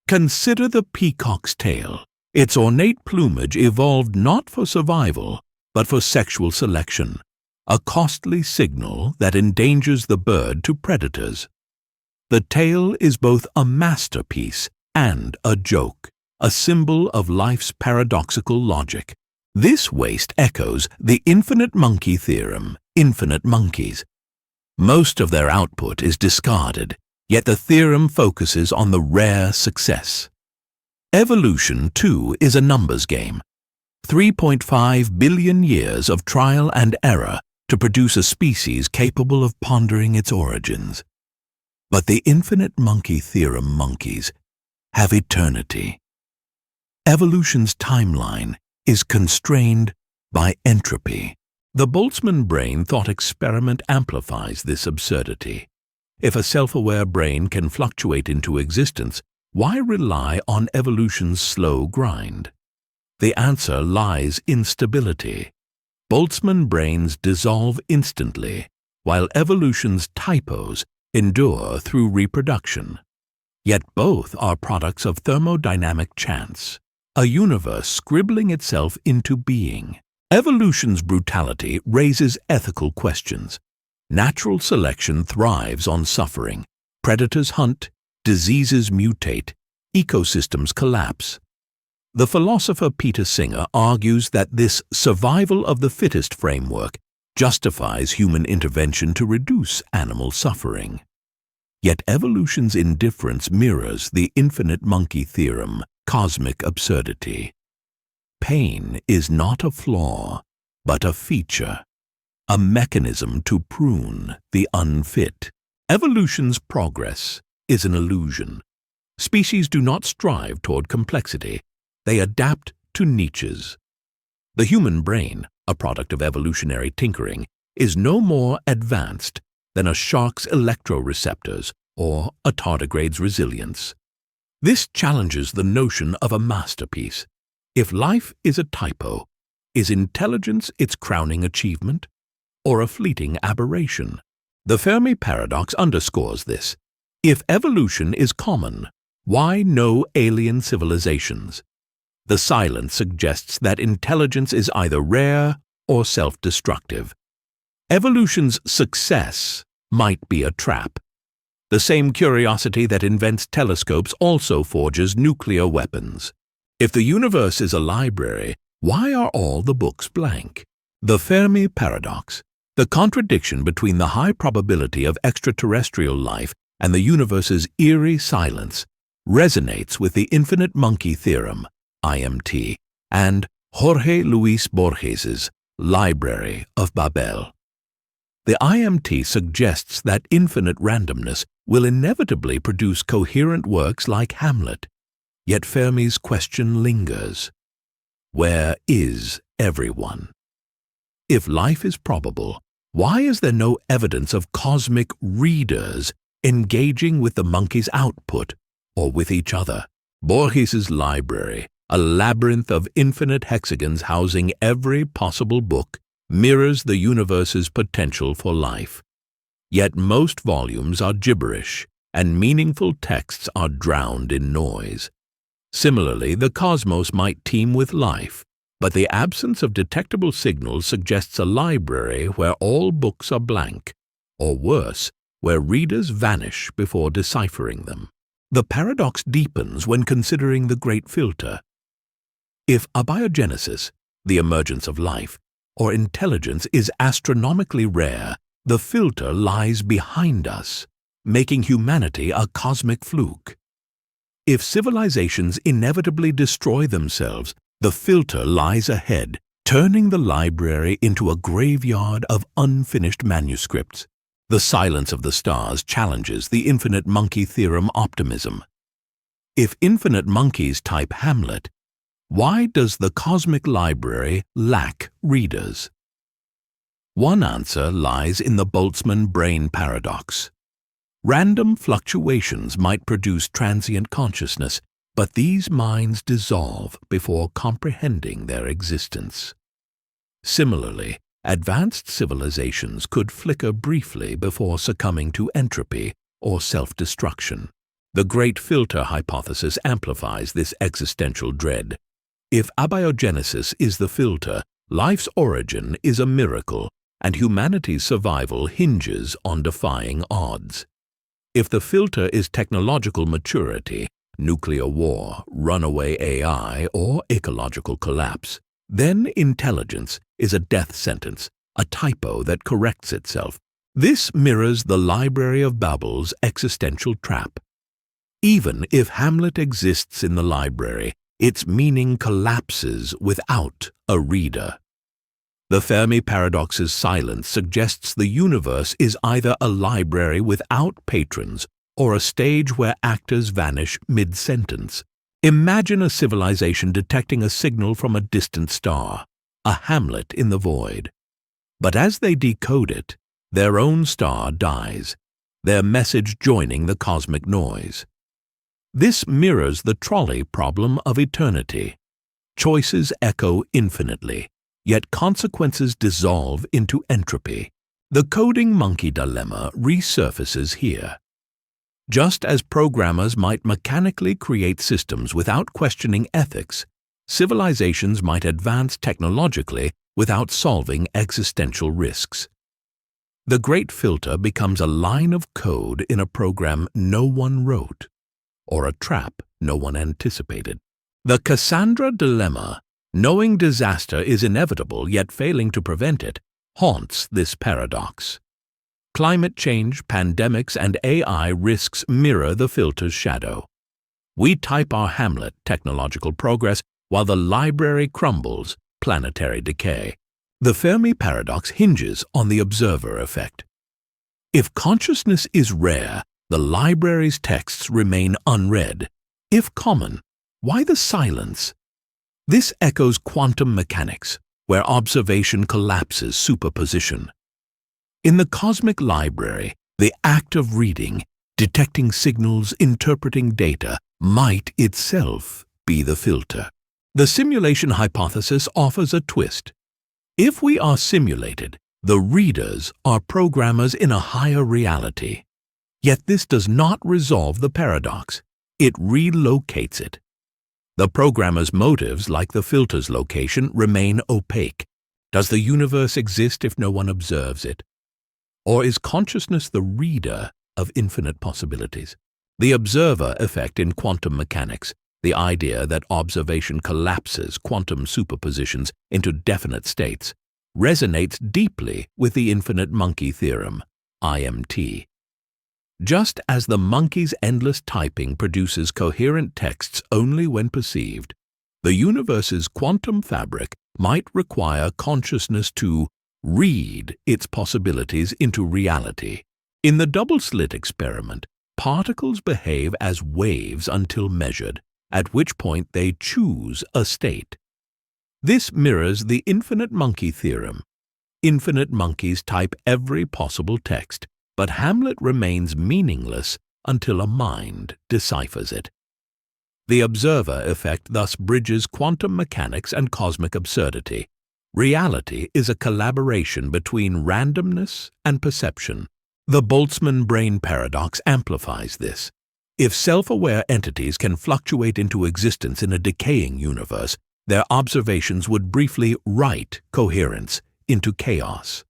Consider the peacock's tail. Its ornate plumage evolved not for survival, but for sexual selection, a costly signal that endangers the bird to predators. The tail is both a masterpiece and a joke, a symbol of life's paradoxical logic. This waste echoes the Infinite Monkey Theorem, infinite monkeys. Most of their output is discarded, yet the theorem focuses on the rare success. Evolution, too, is a numbers game. 3.5 billion years of trial and error to produce a species capable of pondering its origins. But the Infinite Monkey Theorem monkeys have eternity. Evolution's timeline is constrained by entropy. The Boltzmann brain thought experiment amplifies this absurdity. If a self-aware brain can fluctuate into existence, why rely on evolution's slow grind? The answer lies in stability. Boltzmann brains dissolve instantly, while evolution's typos endure through reproduction. Yet both are products of thermodynamic chance, a universe scribbling itself into being. Evolution's brutality raises ethical questions. Natural selection thrives on suffering. Predators hunt, diseases mutate, ecosystems collapse. The philosopher Peter Singer argues that this survival of the fittest framework justifies human intervention to reduce animal suffering. Yet evolution's indifference mirrors the Infinite Monkey Theorem, cosmic absurdity. Pain is not a flaw, but a feature, a mechanism to prune the unfit. Evolution's progress is an illusion. Species do not strive toward complexity. They adapt to niches. The human brain, a product of evolutionary tinkering, is no more advanced than a shark's electroreceptors or a tardigrade's resilience. This challenges the notion of a masterpiece. If life is a typo, is intelligence its crowning achievement, or a fleeting aberration? The Fermi paradox underscores this. If evolution is common, why no alien civilizations? The silence suggests that intelligence is either rare or self-destructive. Evolution's success might be a trap. The same curiosity that invents telescopes also forges nuclear weapons. If the universe is a library, why are all the books blank? The Fermi paradox, the contradiction between the high probability of extraterrestrial life and the universe's eerie silence, resonates with the Infinite Monkey Theorem, IMT, and Jorge Luis Borges's Library of Babel. The IMT suggests that infinite randomness will inevitably produce coherent works like Hamlet, yet Fermi's question lingers. Where is everyone? If life is probable, why is there no evidence of cosmic readers engaging with the monkey's output or with each other? Borges's library, a labyrinth of infinite hexagons housing every possible book, mirrors the universe's potential for life. Yet most volumes are gibberish, and meaningful texts are drowned in noise. Similarly, the cosmos might teem with life, but the absence of detectable signals suggests a library where all books are blank, or worse, where readers vanish before deciphering them. The paradox deepens when considering the great filter. If abiogenesis, the emergence of life, or intelligence is astronomically rare, the filter lies behind us, making humanity a cosmic fluke. If civilizations inevitably destroy themselves, the filter lies ahead, turning the library into a graveyard of unfinished manuscripts. The silence of the stars challenges the Infinite Monkey Theorem optimism. If infinite monkeys type Hamlet, why does the cosmic library lack readers? One answer lies in the Boltzmann brain paradox. Random fluctuations might produce transient consciousness, but these minds dissolve before comprehending their existence. Similarly, advanced civilizations could flicker briefly before succumbing to entropy or self-destruction. The great filter hypothesis amplifies this existential dread. If abiogenesis is the filter, life's origin is a miracle, and humanity's survival hinges on defying odds. If the filter is technological maturity, nuclear war, runaway AI, or ecological collapse, then intelligence is a death sentence, a typo that corrects itself. This mirrors the Library of Babel's existential trap. Even if Hamlet exists in the library, its meaning collapses without a reader. The Fermi paradox's silence suggests the universe is either a library without patrons or a stage where actors vanish mid-sentence. Imagine a civilization detecting a signal from a distant star, a Hamlet in the void. But as they decode it, their own star dies, their message joining the cosmic noise. This mirrors the Trolley problem of eternity. Choices echo infinitely, yet consequences dissolve into entropy. The coding monkey dilemma resurfaces here. Just as programmers might mechanically create systems without questioning ethics, civilizations might advance technologically without solving existential risks. The great filter becomes a line of code in a program no one wrote, or a trap no one anticipated. The Cassandra dilemma, knowing disaster is inevitable yet failing to prevent it, haunts this paradox. Climate change, pandemics, and AI risks mirror the filter's shadow. We type our Hamlet, technological progress, while the library crumbles, planetary decay. The Fermi paradox hinges on the observer effect. If consciousness is rare, the library's texts remain unread. If common, why the silence? This echoes quantum mechanics, where observation collapses superposition. In the cosmic library, the act of reading, detecting signals, interpreting data, might itself be the filter. The simulation hypothesis offers a twist. If we are simulated, the readers are programmers in a higher reality. Yet this does not resolve the paradox. It relocates it. The programmer's motives, like the filter's location, remain opaque. Does the universe exist if no one observes it? Or is consciousness the reader of infinite possibilities? The observer effect in quantum mechanics, the idea that observation collapses quantum superpositions into definite states, resonates deeply with the Infinite Monkey Theorem, IMT. Just as the monkey's endless typing produces coherent texts only when perceived, the universe's quantum fabric might require consciousness to read its possibilities into reality. In the double-slit experiment, particles behave as waves until measured, at which point they choose a state. This mirrors the Infinite Monkey Theorem. Infinite monkeys type every possible text, but Hamlet remains meaningless until a mind deciphers it. The observer effect thus bridges quantum mechanics and cosmic absurdity. Reality is a collaboration between randomness and perception. The Boltzmann brain paradox amplifies this. If self-aware entities can fluctuate into existence in a decaying universe, their observations would briefly write coherence into chaos.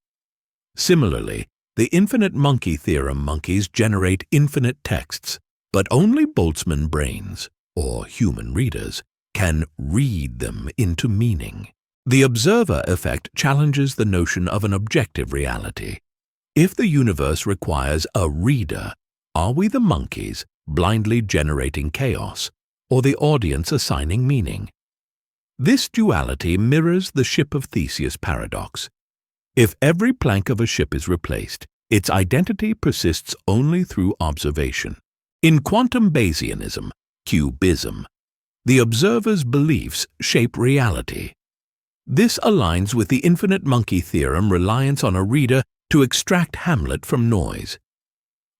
Similarly, the Infinite Monkey Theorem monkeys generate infinite texts, but only Boltzmann brains, or human readers, can read them into meaning. The observer effect challenges the notion of an objective reality. If the universe requires a reader, are we the monkeys blindly generating chaos, or the audience assigning meaning? This duality mirrors the ship of Theseus paradox. If every plank of a ship is replaced, its identity persists only through observation. In quantum Bayesianism, cubism, the observer's beliefs shape reality. This aligns with the Infinite Monkey Theorem reliance on a reader to extract Hamlet from noise.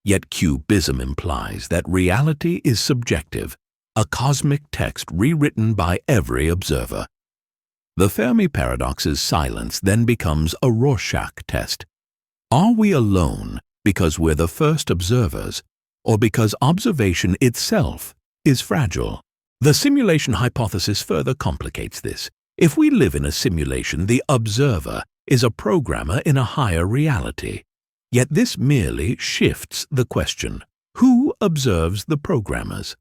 Yet cubism implies that reality is subjective, a cosmic text rewritten by every observer. The Fermi paradox's silence then becomes a Rorschach test. Are we alone because we're the first observers, or because observation itself is fragile? The simulation hypothesis further complicates this. If we live in a simulation, the observer is a programmer in a higher reality. Yet this merely shifts the question: who observes the programmers?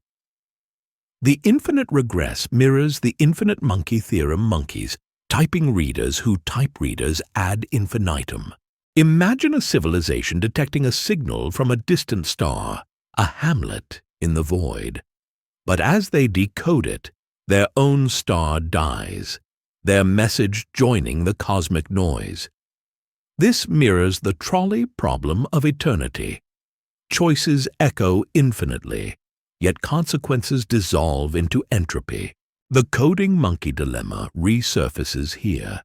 The infinite regress mirrors the Infinite Monkey Theorem monkeys, typing readers who type readers ad infinitum. Imagine a civilization detecting a signal from a distant star, a Hamlet in the void. But as they decode it, their own star dies, their message joining the cosmic noise. This mirrors the trolley problem of eternity. Choices echo infinitely, yet consequences dissolve into entropy. The coding monkey dilemma resurfaces here.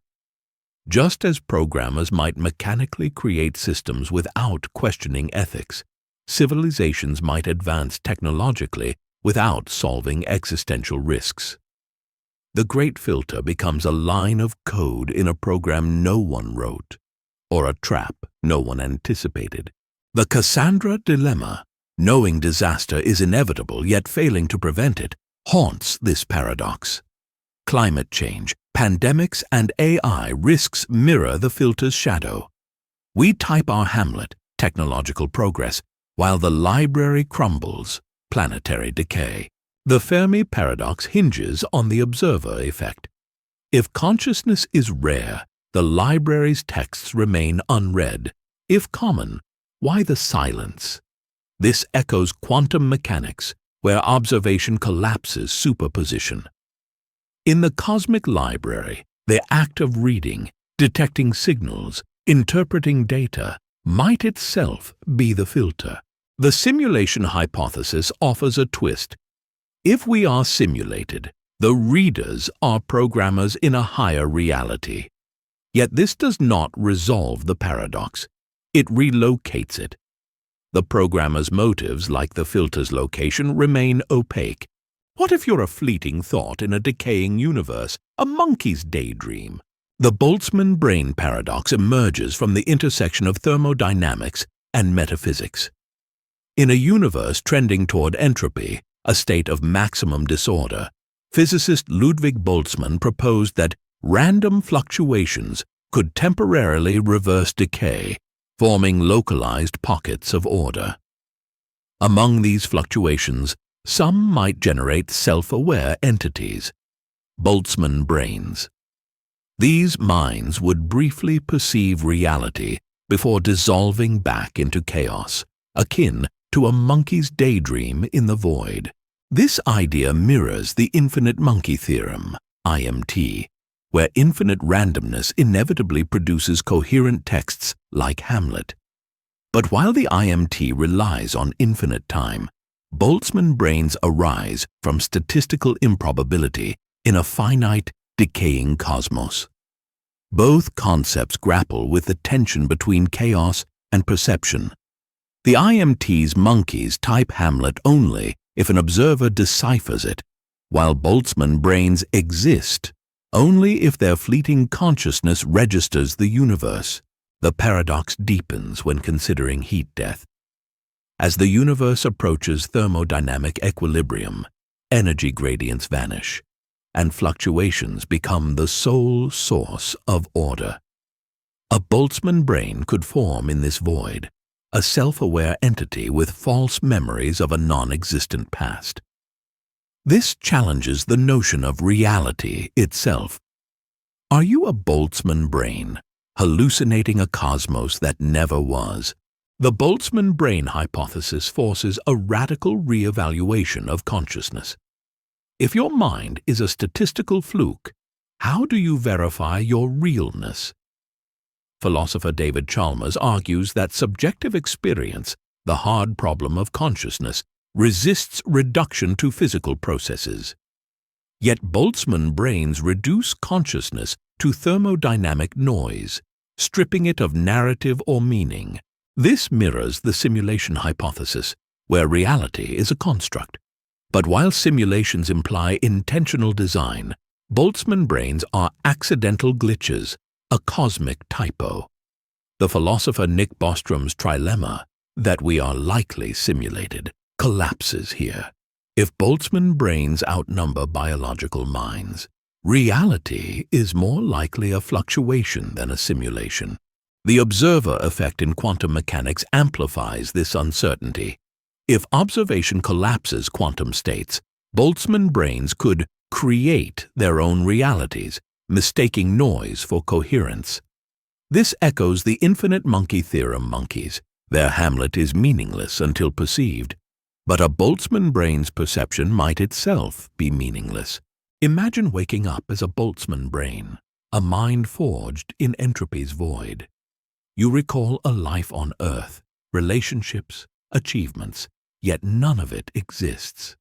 Just as programmers might mechanically create systems without questioning ethics, civilizations might advance technologically without solving existential risks. The great filter becomes a line of code in a program no one wrote, or a trap no one anticipated. The Cassandra dilemma, knowing disaster is inevitable yet failing to prevent it, haunts this paradox. Climate change, pandemics, and AI risks mirror the filter's shadow. We type our Hamlet, technological progress, while the library crumbles, planetary decay. The Fermi paradox hinges on the observer effect. If consciousness is rare, the library's texts remain unread. If common, why the silence? This echoes quantum mechanics, where observation collapses superposition. In the cosmic library, the act of reading, detecting signals, interpreting data, might itself be the filter. The simulation hypothesis offers a twist. If we are simulated, the readers are programmers in a higher reality. Yet this does not resolve the paradox. It relocates it. The programmer's motives, like the filter's location, remain opaque. What if you're a fleeting thought in a decaying universe, a monkey's daydream? The Boltzmann brain paradox emerges from the intersection of thermodynamics and metaphysics. In a universe trending toward entropy, a state of maximum disorder, physicist Ludwig Boltzmann proposed that random fluctuations could temporarily reverse decay, forming localized pockets of order. Among these fluctuations, some might generate self-aware entities, Boltzmann brains. These minds would briefly perceive reality before dissolving back into chaos, akin to a monkey's daydream in the void. This idea mirrors the Infinite Monkey Theorem, IMT, where infinite randomness inevitably produces coherent texts like Hamlet. But while the IMT relies on infinite time, Boltzmann brains arise from statistical improbability in a finite, decaying cosmos. Both concepts grapple with the tension between chaos and perception. The IMT's monkeys type Hamlet only if an observer deciphers it, while Boltzmann brains exist only if their fleeting consciousness registers the universe. The paradox deepens when considering heat death. As the universe approaches thermodynamic equilibrium, energy gradients vanish, and fluctuations become the sole source of order. A Boltzmann brain could form in this void, a self-aware entity with false memories of a non-existent past. This challenges the notion of reality itself. Are you a Boltzmann brain, hallucinating a cosmos that never was? The Boltzmann brain hypothesis forces a radical re-evaluation of consciousness. If your mind is a statistical fluke, how do you verify your realness? Philosopher David Chalmers argues that subjective experience, the hard problem of consciousness, resists reduction to physical processes. Yet Boltzmann brains reduce consciousness to thermodynamic noise, stripping it of narrative or meaning. This mirrors the simulation hypothesis, where reality is a construct. But while simulations imply intentional design, Boltzmann brains are accidental glitches, a cosmic typo. The philosopher Nick Bostrom's trilemma, that we are likely simulated, collapses here. If Boltzmann brains outnumber biological minds, reality is more likely a fluctuation than a simulation. The observer effect in quantum mechanics amplifies this uncertainty. If observation collapses quantum states, Boltzmann brains could create their own realities, mistaking noise for coherence. This echoes the Infinite Monkey Theorem monkeys. Their Hamlet is meaningless until perceived, but a Boltzmann brain's perception might itself be meaningless. Imagine waking up as a Boltzmann brain, a mind forged in entropy's void. You recall a life on Earth, relationships, achievements, yet none of it exists.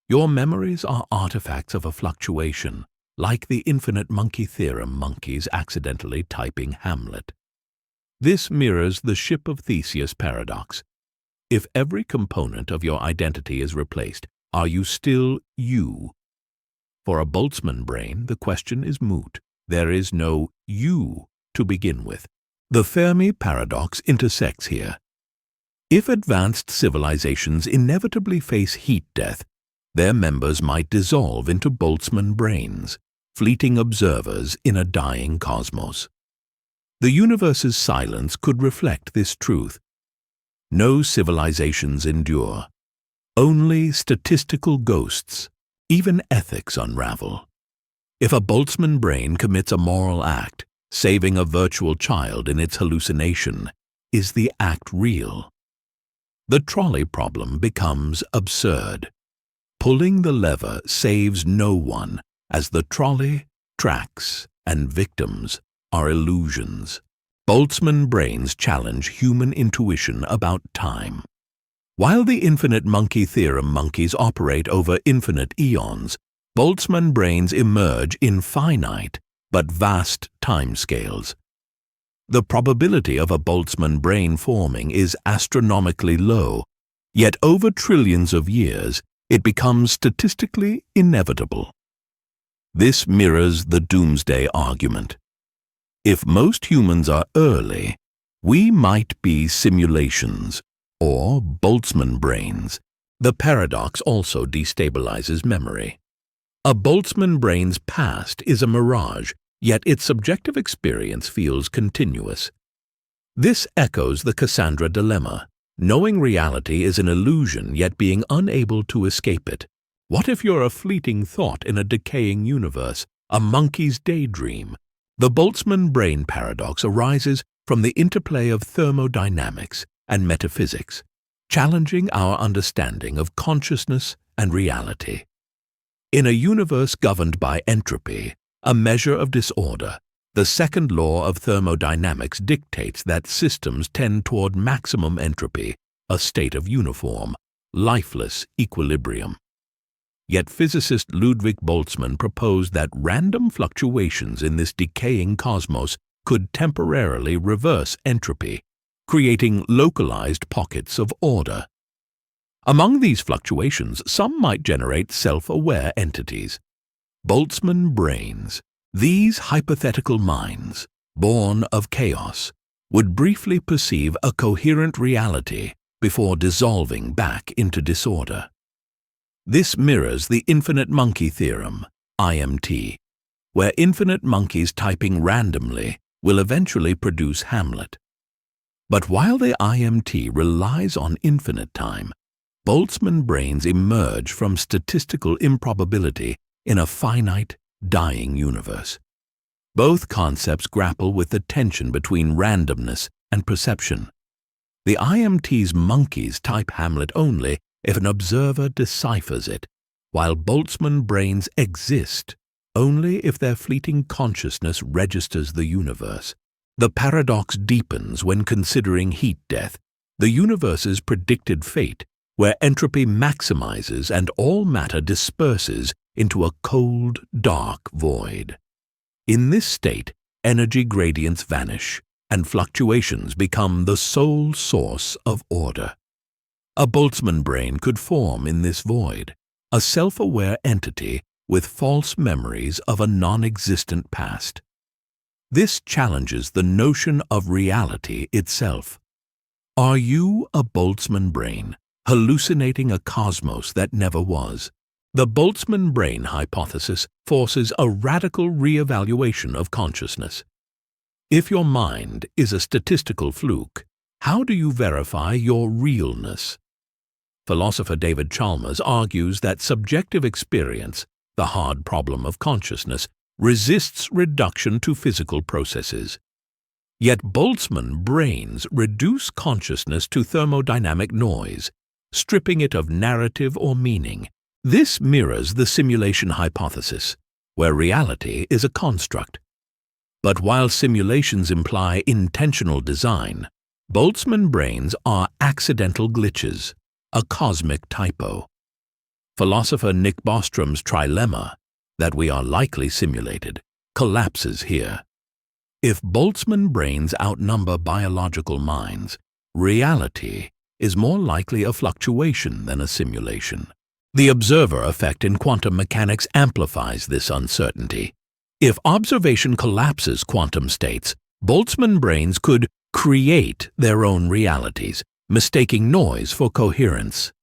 Your memories are artifacts of a fluctuation, like the Infinite Monkey Theorem monkeys accidentally typing Hamlet. This mirrors the ship of Theseus paradox. If every component of your identity is replaced, are you still you? For a Boltzmann brain, the question is moot. There is no you to begin with. The Fermi paradox intersects here. If advanced civilizations inevitably face heat death, their members might dissolve into Boltzmann brains, fleeting observers in a dying cosmos. The universe's silence could reflect this truth. No civilizations endure. Only statistical ghosts. Even ethics unravel. If a Boltzmann brain commits a moral act, saving a virtual child in its hallucination, is the act real? The trolley problem becomes absurd. Pulling the lever saves no one, as the trolley, tracks, and victims are illusions. Boltzmann brains challenge human intuition about time. While the Infinite Monkey Theorem monkeys operate over infinite eons, Boltzmann brains emerge in finite but vast timescales. The probability of a Boltzmann brain forming is astronomically low, yet over trillions of years it becomes statistically inevitable. This mirrors the Doomsday argument. If most humans are early, we might be simulations, or Boltzmann brains. The paradox also destabilizes memory. A Boltzmann brain's past is a mirage, yet its subjective experience feels continuous. This echoes the Cassandra dilemma, knowing reality is an illusion yet being unable to escape it. What if you're a fleeting thought in a decaying universe, a monkey's daydream? The Boltzmann brain paradox arises from the interplay of thermodynamics and metaphysics, challenging our understanding of consciousness and reality. In a universe governed by entropy, a measure of disorder, the second law of thermodynamics dictates that systems tend toward maximum entropy, a state of uniform, lifeless equilibrium. Yet physicist Ludwig Boltzmann proposed that random fluctuations in this decaying cosmos could temporarily reverse entropy, creating localized pockets of order. Among these fluctuations, some might generate self-aware entities. Boltzmann brains, these hypothetical minds, born of chaos, would briefly perceive a coherent reality before dissolving back into disorder. This mirrors the Infinite Monkey Theorem, IMT, where infinite monkeys typing randomly will eventually produce Hamlet. But while the IMT relies on infinite time, Boltzmann brains emerge from statistical improbability in a finite, dying universe. Both concepts grapple with the tension between randomness and perception. The IMT's monkeys type Hamlet only if an observer deciphers it, while Boltzmann brains exist only if their fleeting consciousness registers the universe. The paradox deepens when considering heat death, the universe's predicted fate, where entropy maximizes and all matter disperses into a cold, dark void. In this state, energy gradients vanish, and fluctuations become the sole source of order. A Boltzmann brain could form in this void, a self-aware entity with false memories of a non-existent past. This challenges the notion of reality itself. Are you a Boltzmann brain, hallucinating a cosmos that never was? The Boltzmann brain hypothesis forces a radical re-evaluation of consciousness. If your mind is a statistical fluke, how do you verify your realness? Philosopher David Chalmers argues that subjective experience, the hard problem of consciousness, resists reduction to physical processes. Yet Boltzmann brains reduce consciousness to thermodynamic noise, stripping it of narrative or meaning. This mirrors the simulation hypothesis, where reality is a construct. But while simulations imply intentional design, Boltzmann brains are accidental glitches, a cosmic typo. Philosopher Nick Bostrom's trilemma, that we are likely simulated, collapses here. If Boltzmann brains outnumber biological minds, reality is more likely a fluctuation than a simulation. The observer effect in quantum mechanics amplifies this uncertainty. If observation collapses quantum states, Boltzmann brains could create their own realities, mistaking noise for coherence.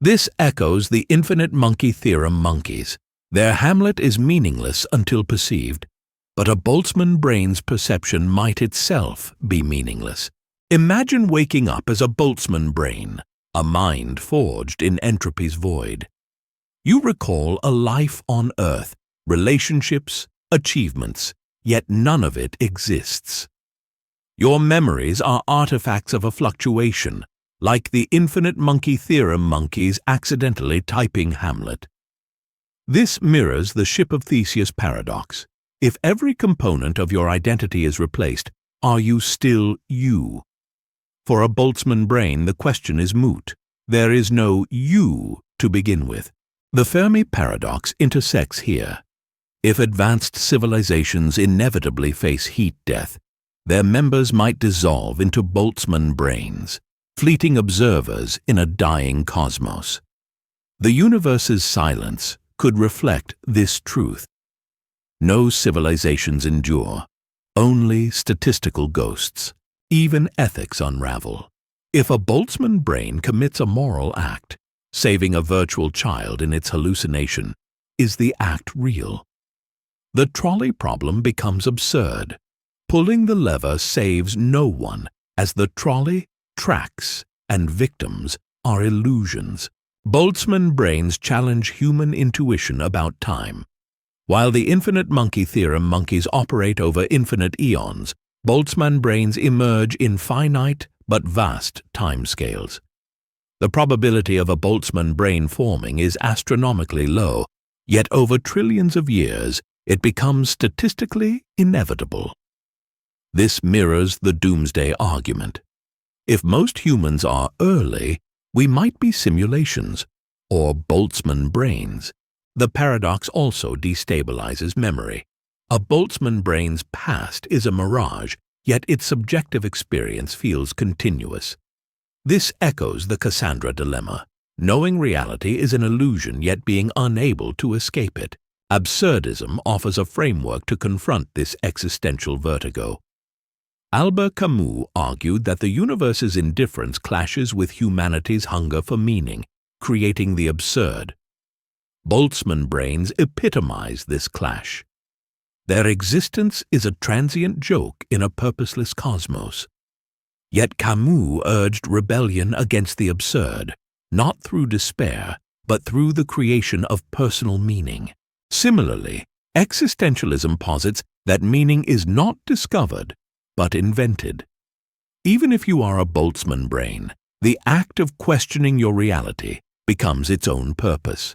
This echoes the Infinite Monkey Theorem monkeys. Their Hamlet is meaningless until perceived, but a Boltzmann brain's perception might itself be meaningless. Imagine waking up as a Boltzmann brain, a mind forged in entropy's void. You recall a life on Earth, relationships, achievements, yet none of it exists. Your memories are artifacts of a fluctuation, like the Infinite Monkey Theorem monkeys accidentally typing Hamlet. This mirrors the ship of Theseus paradox. If every component of your identity is replaced, are you still you? For a Boltzmann brain, the question is moot. There is no you to begin with. The Fermi paradox intersects here. If advanced civilizations inevitably face heat death, their members might dissolve into Boltzmann brains, fleeting observers in a dying cosmos. The universe's silence could reflect this truth. No civilizations endure, only statistical ghosts. Even ethics unravel. If a Boltzmann brain commits a moral act, saving a virtual child in its hallucination, is the act real? The trolley problem becomes absurd. Pulling the lever saves no one, as the trolley, tracks, and victims are illusions. Boltzmann brains challenge human intuition about time. While the Infinite Monkey Theorem monkeys operate over infinite eons, Boltzmann brains emerge in finite but vast timescales. The probability of a Boltzmann brain forming is astronomically low, yet over trillions of years it becomes statistically inevitable. This mirrors the Doomsday argument. If most humans are early, we might be simulations, or Boltzmann brains. The paradox also destabilizes memory. A Boltzmann brain's past is a mirage, yet its subjective experience feels continuous. This echoes the Cassandra dilemma. Knowing reality is an illusion, yet being unable to escape it. Absurdism offers a framework to confront this existential vertigo. Albert Camus argued that the universe's indifference clashes with humanity's hunger for meaning, creating the absurd. Boltzmann brains epitomize this clash. Their existence is a transient joke in a purposeless cosmos. Yet Camus urged rebellion against the absurd, not through despair, but through the creation of personal meaning. Similarly, existentialism posits that meaning is not discovered, but invented. Even if you are a Boltzmann brain, the act of questioning your reality becomes its own purpose.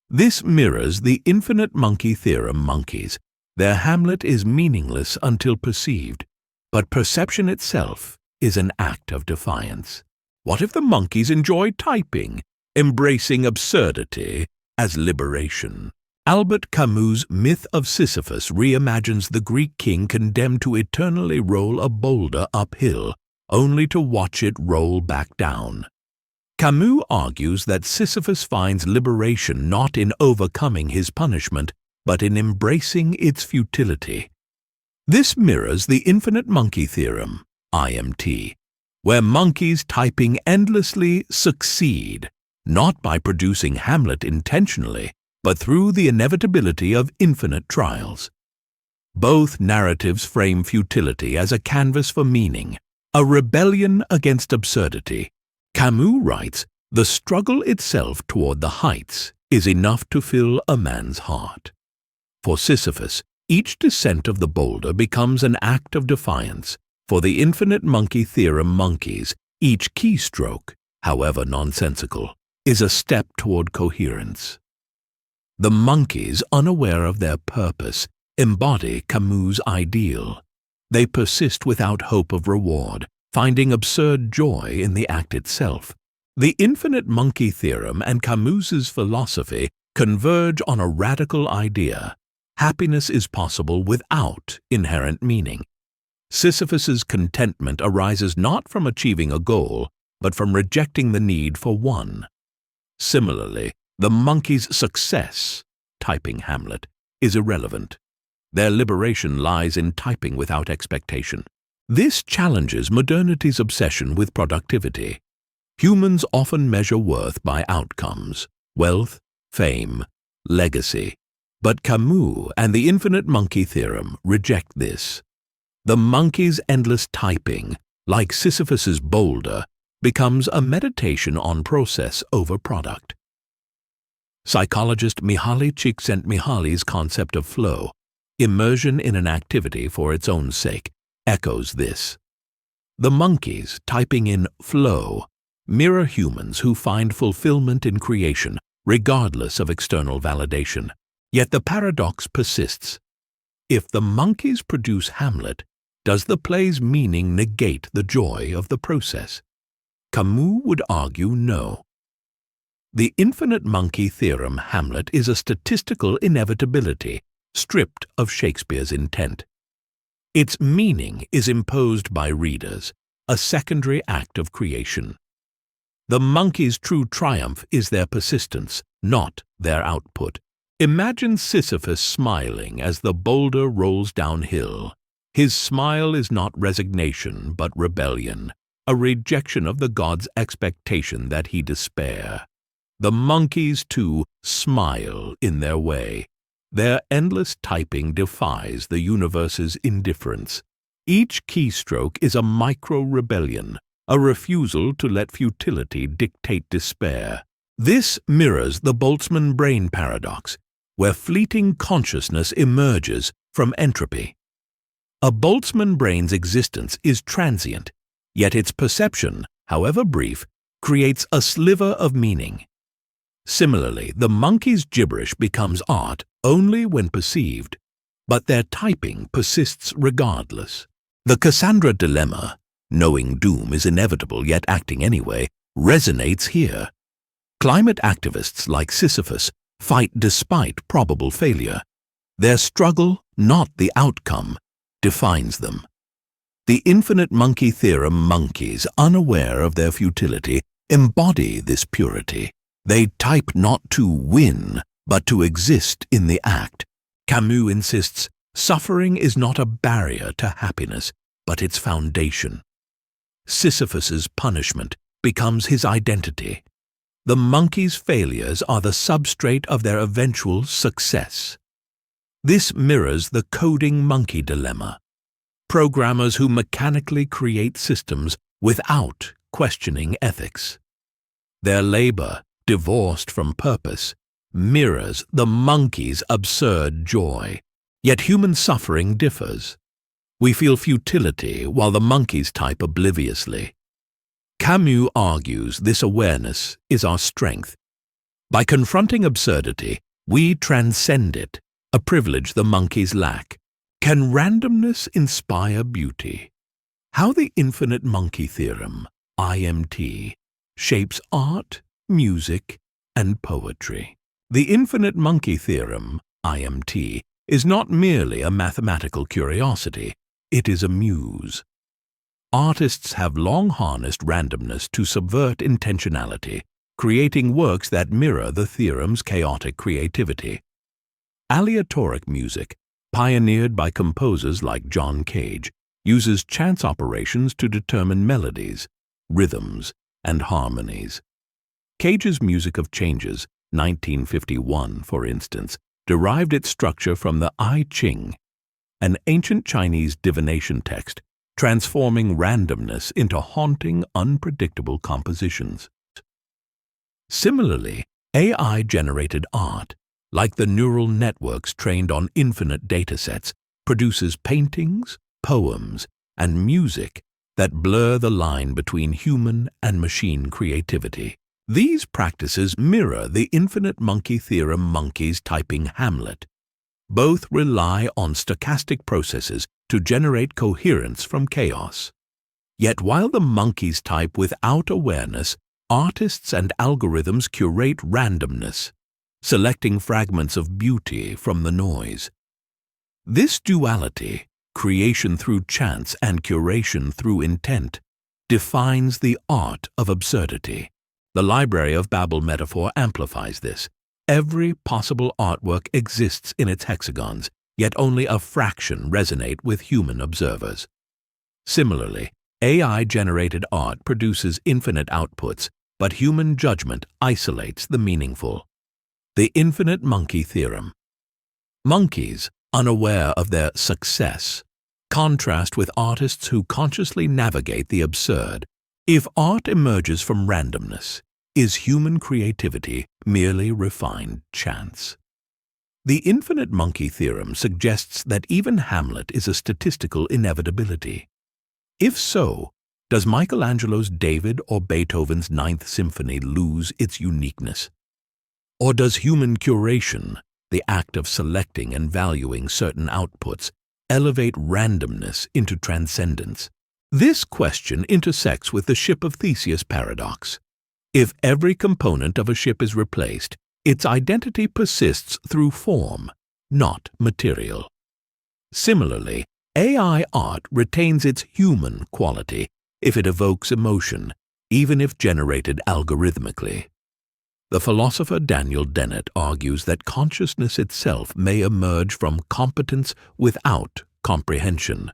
This mirrors the Infinite Monkey Theorem monkeys. Their Hamlet is meaningless until perceived, but perception itself is an act of defiance. What if the monkeys enjoy typing, embracing absurdity as liberation? Albert Camus' myth of Sisyphus reimagines the Greek king condemned to eternally roll a boulder uphill, only to watch it roll back down. Camus argues that Sisyphus finds liberation not in overcoming his punishment, but in embracing its futility. This mirrors the Infinite Monkey Theorem, IMT, where monkeys typing endlessly succeed, not by producing Hamlet intentionally, but through the inevitability of infinite trials. Both narratives frame futility as a canvas for meaning, a rebellion against absurdity. Camus writes, "The struggle itself toward the heights is enough to fill a man's heart." For Sisyphus, each descent of the boulder becomes an act of defiance. For the Infinite Monkey Theorem monkeys, each keystroke, however nonsensical, is a step toward coherence. The monkeys, unaware of their purpose, embody Camus' ideal. They persist without hope of reward, finding absurd joy in the act itself. The Infinite Monkey Theorem and Camus's philosophy converge on a radical idea. Happiness is possible without inherent meaning. Sisyphus's contentment arises not from achieving a goal, but from rejecting the need for one. Similarly, the monkey's success, typing Hamlet, is irrelevant. Their liberation lies in typing without expectation. This challenges modernity's obsession with productivity. Humans often measure worth by outcomes, wealth, fame, legacy. But Camus and the Infinite Monkey Theorem reject this. The monkey's endless typing, like Sisyphus's boulder, becomes a meditation on process over product. Psychologist Mihaly Csikszentmihalyi's concept of flow, immersion in an activity for its own sake, echoes this. The monkeys, typing in flow, mirror humans who find fulfillment in creation, regardless of external validation. Yet the paradox persists. If the monkeys produce Hamlet, does the play's meaning negate the joy of the process? Camus would argue no. The Infinite Monkey Theorem Hamlet is a statistical inevitability, stripped of Shakespeare's intent. Its meaning is imposed by readers, a secondary act of creation. The monkey's true triumph is their persistence, not their output. Imagine Sisyphus smiling as the boulder rolls downhill. His smile is not resignation but rebellion. a rejection of the god's expectation that he despair. The monkeys, too, smile in their way. Their endless typing defies the universe's indifference. Each keystroke is a micro-rebellion, a refusal to let futility dictate despair. This mirrors the Boltzmann brain paradox, where fleeting consciousness emerges from entropy. A Boltzmann brain's existence is transient, yet its perception, however brief, creates a sliver of meaning. Similarly, the monkey's gibberish becomes art only when perceived, but their typing persists regardless. The Cassandra dilemma, knowing doom is inevitable yet acting anyway, resonates here. Climate activists like Sisyphus fight despite probable failure. Their struggle, not the outcome, defines them. The Infinite Monkey Theorem monkeys, unaware of their futility, embody this purity. They type not to win, but to exist in the act. Camus insists, suffering is not a barrier to happiness, but its foundation. Sisyphus's punishment becomes his identity. The monkey's failures are the substrate of their eventual success. This mirrors the coding monkey dilemma. Programmers who mechanically create systems without questioning ethics. Their labor, divorced from purpose, mirrors the monkey's absurd joy. Yet human suffering differs. We feel futility while the monkeys type obliviously. Camus argues this awareness is our strength. By confronting absurdity, we transcend it, a privilege the monkeys lack. Can randomness inspire beauty? How the Infinite Monkey Theorem, IMT, shapes art, music, and poetry. The Infinite Monkey Theorem, IMT, is not merely a mathematical curiosity, it is a muse. Artists have long harnessed randomness to subvert intentionality, creating works that mirror the theorem's chaotic creativity. Aleatoric music, pioneered by composers like John Cage, uses chance operations to determine melodies, rhythms, and harmonies. Cage's Music of Changes, 1951, for instance, derived its structure from the I Ching, an ancient Chinese divination text, transforming randomness into haunting, unpredictable compositions. Similarly, AI-generated art, like the neural networks trained on infinite datasets, produces paintings, poems, and music that blur the line between human and machine creativity. These practices mirror the Infinite Monkey Theorem monkeys typing Hamlet. Both rely on stochastic processes to generate coherence from chaos. Yet while the monkeys type without awareness, artists and algorithms curate randomness, selecting fragments of beauty from the noise. This duality, creation through chance and curation through intent, defines the art of absurdity. The Library of Babel metaphor amplifies this. Every possible artwork exists in its hexagons, yet only a fraction resonate with human observers. Similarly, AI-generated art produces infinite outputs, but human judgment isolates the meaningful. The Infinite Monkey Theorem. Monkeys, unaware of their success, contrast with artists who consciously navigate the absurd. If art emerges from randomness, is human creativity merely refined chance? The Infinite Monkey Theorem suggests that even Hamlet is a statistical inevitability. If so, does Michelangelo's David or Beethoven's Ninth Symphony lose its uniqueness? Or does human curation, the act of selecting and valuing certain outputs, elevate randomness into transcendence? This question intersects with the ship of Theseus paradox. If every component of a ship is replaced, its identity persists through form, not material. Similarly, AI art retains its human quality if it evokes emotion, even if generated algorithmically. The philosopher Daniel Dennett argues that consciousness itself may emerge from competence without comprehension.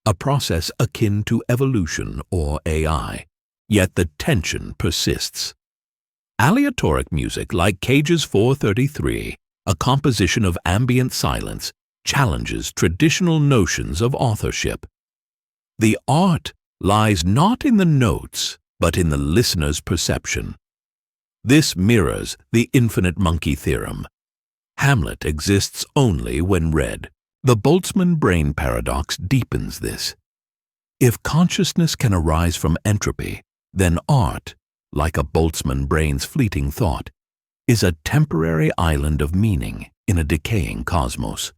a process akin to evolution or AI, yet the tension persists. Aleatoric music like Cage's 433, a composition of ambient silence, challenges traditional notions of authorship. The art lies not in the notes, but in the listener's perception. This mirrors the Infinite Monkey Theorem. Hamlet exists only when read. The Boltzmann brain paradox deepens this. If consciousness can arise from entropy, then art, like a Boltzmann brain's fleeting thought, is a temporary island of meaning in a decaying cosmos.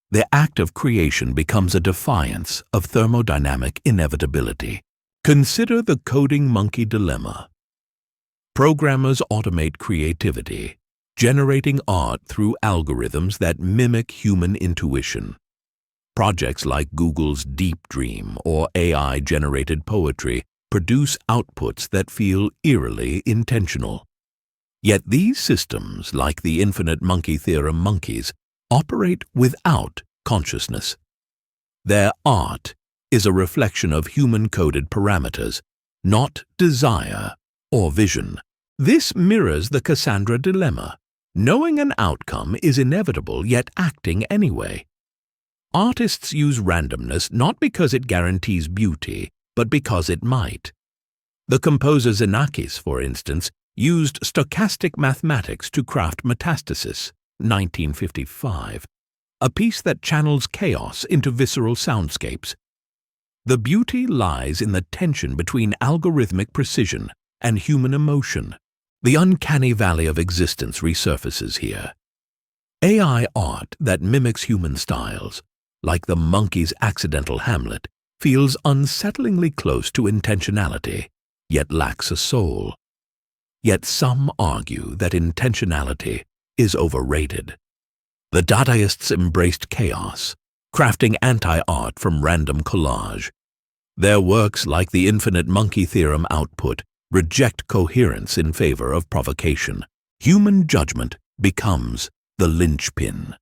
The act of creation becomes a defiance of thermodynamic inevitability. Consider the coding monkey dilemma. Programmers automate creativity, generating art through algorithms that mimic human intuition. Projects like Google's Deep Dream or AI-generated poetry produce outputs that feel eerily intentional. Yet these systems, like the Infinite Monkey Theorem monkeys, operate without consciousness. Their art is a reflection of human-coded parameters, not desire or vision. This mirrors the Cassandra dilemma. Knowing an outcome is inevitable, yet acting anyway. Artists use randomness not because it guarantees beauty, but because it might. The composer Xenakis, for instance, used stochastic mathematics to craft Metastasis, 1955, a piece that channels chaos into visceral soundscapes. The beauty lies in the tension between algorithmic precision and human emotion. The uncanny valley of existence resurfaces here. AI art that mimics human styles, like the monkey's accidental Hamlet, feels unsettlingly close to intentionality, yet lacks a soul. Yet some argue that intentionality is overrated. The Dadaists embraced chaos, crafting anti-art from random collage. Their works, like the Infinite Monkey Theorem output, reject coherence in favor of provocation. Human judgment becomes the linchpin.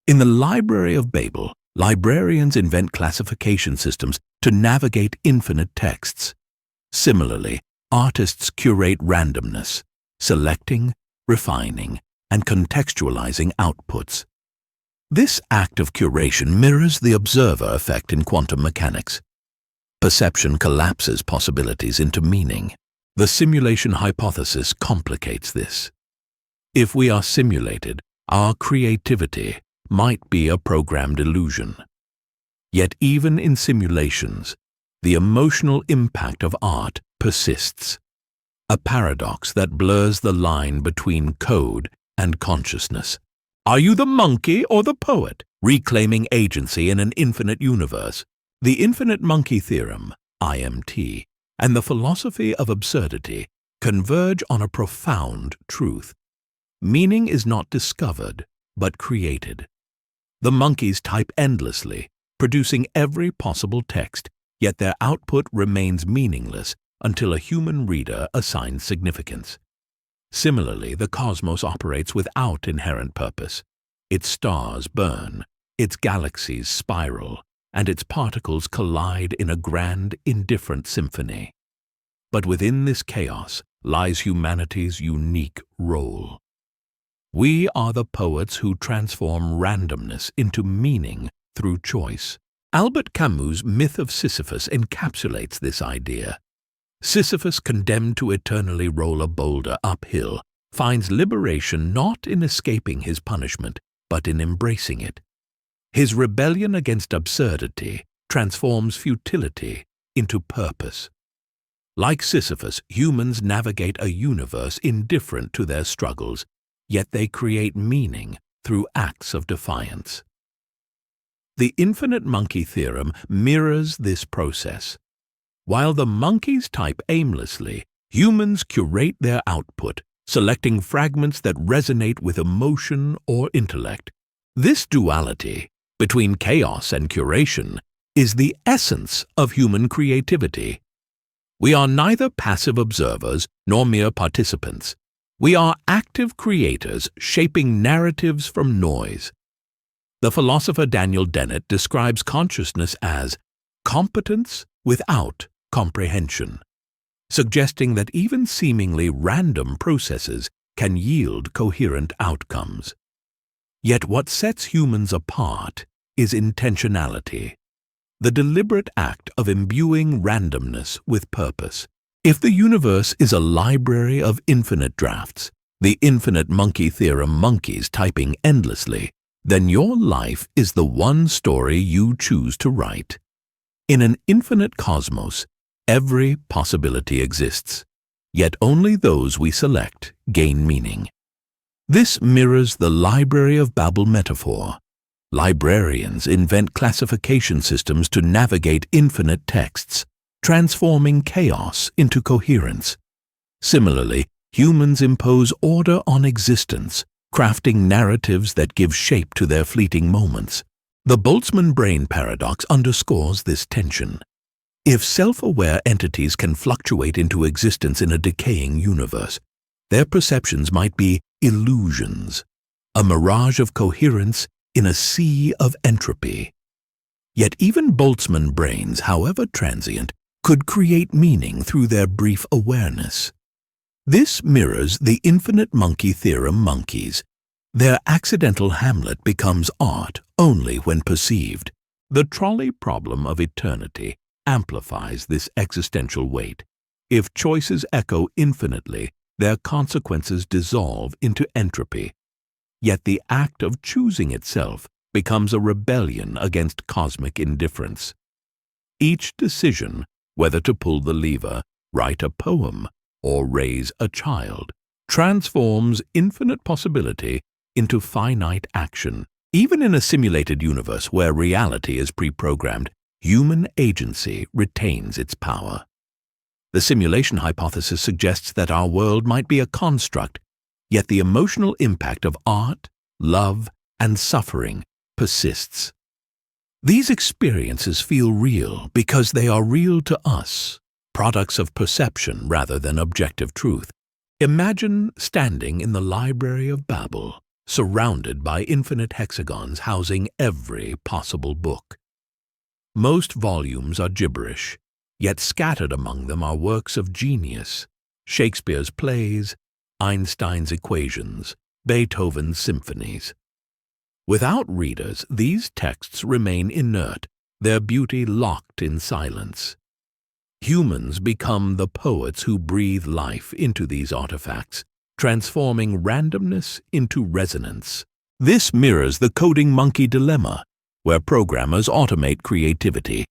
In the Library of Babel, librarians invent classification systems to navigate infinite texts. Similarly, artists curate randomness, selecting, refining, and contextualizing outputs. This act of curation mirrors the observer effect in quantum mechanics. Perception collapses possibilities into meaning. The simulation hypothesis complicates this. If we are simulated, our creativity might be a programmed illusion. Yet even in simulations, the emotional impact of art persists, a paradox that blurs the line between code and consciousness. Are you the monkey or the poet, reclaiming agency in an infinite universe? The Infinite Monkey Theorem, IMT, and the philosophy of absurdity converge on a profound truth. Meaning is not discovered, but created. The monkeys type endlessly, producing every possible text, yet their output remains meaningless until a human reader assigns significance. Similarly, the cosmos operates without inherent purpose. Its stars burn, its galaxies spiral, and its particles collide in a grand, indifferent symphony. But within this chaos lies humanity's unique role. We are the poets who transform randomness into meaning through choice. Albert Camus' myth of Sisyphus encapsulates this idea. Sisyphus, condemned to eternally roll a boulder uphill, finds liberation not in escaping his punishment, but in embracing it. His rebellion against absurdity transforms futility into purpose. Like Sisyphus, humans navigate a universe indifferent to their struggles, yet they create meaning through acts of defiance. The Infinite Monkey Theorem mirrors this process. While the monkeys type aimlessly, humans curate their output, selecting fragments that resonate with emotion or intellect. This duality between chaos and curation is the essence of human creativity. We are neither passive observers nor mere participants. We are active creators shaping narratives from noise. The philosopher Daniel Dennett describes consciousness as competence without comprehension, suggesting that even seemingly random processes can yield coherent outcomes. Yet what sets humans apart is intentionality, the deliberate act of imbuing randomness with purpose. If the universe is a library of infinite drafts, the Infinite Monkey Theorem monkeys typing endlessly, then your life is the one story you choose to write. In an infinite cosmos, every possibility exists, yet only those we select gain meaning. This mirrors the Library of Babel metaphor. Librarians invent classification systems to navigate infinite texts, transforming chaos into coherence. Similarly, humans impose order on existence, crafting narratives that give shape to their fleeting moments. The Boltzmann brain paradox underscores this tension. If self-aware entities can fluctuate into existence in a decaying universe, their perceptions might be illusions, a mirage of coherence in a sea of entropy. Yet even Boltzmann brains, however transient, could create meaning through their brief awareness. This mirrors the Infinite Monkey Theorem monkeys. Their accidental Hamlet becomes art only when perceived. The trolley problem of eternity amplifies this existential weight. If choices echo infinitely, their consequences dissolve into entropy. Yet the act of choosing itself becomes a rebellion against cosmic indifference. Each decision, whether to pull the lever, write a poem, or raise a child, transforms infinite possibility into finite action. Even in a simulated universe where reality is pre-programmed, human agency retains its power. The simulation hypothesis suggests that our world might be a construct, yet the emotional impact of art, love, and suffering persists. These experiences feel real because they are real to us, products of perception rather than objective truth. Imagine standing in the Library of Babel, surrounded by infinite hexagons housing every possible book. Most volumes are gibberish, yet scattered among them are works of genius: Shakespeare's plays, Einstein's equations, Beethoven's symphonies. Without readers, these texts remain inert, their beauty locked in silence. Humans become the poets who breathe life into these artifacts, transforming randomness into resonance. This mirrors the coding monkey dilemma, where programmers automate creativity,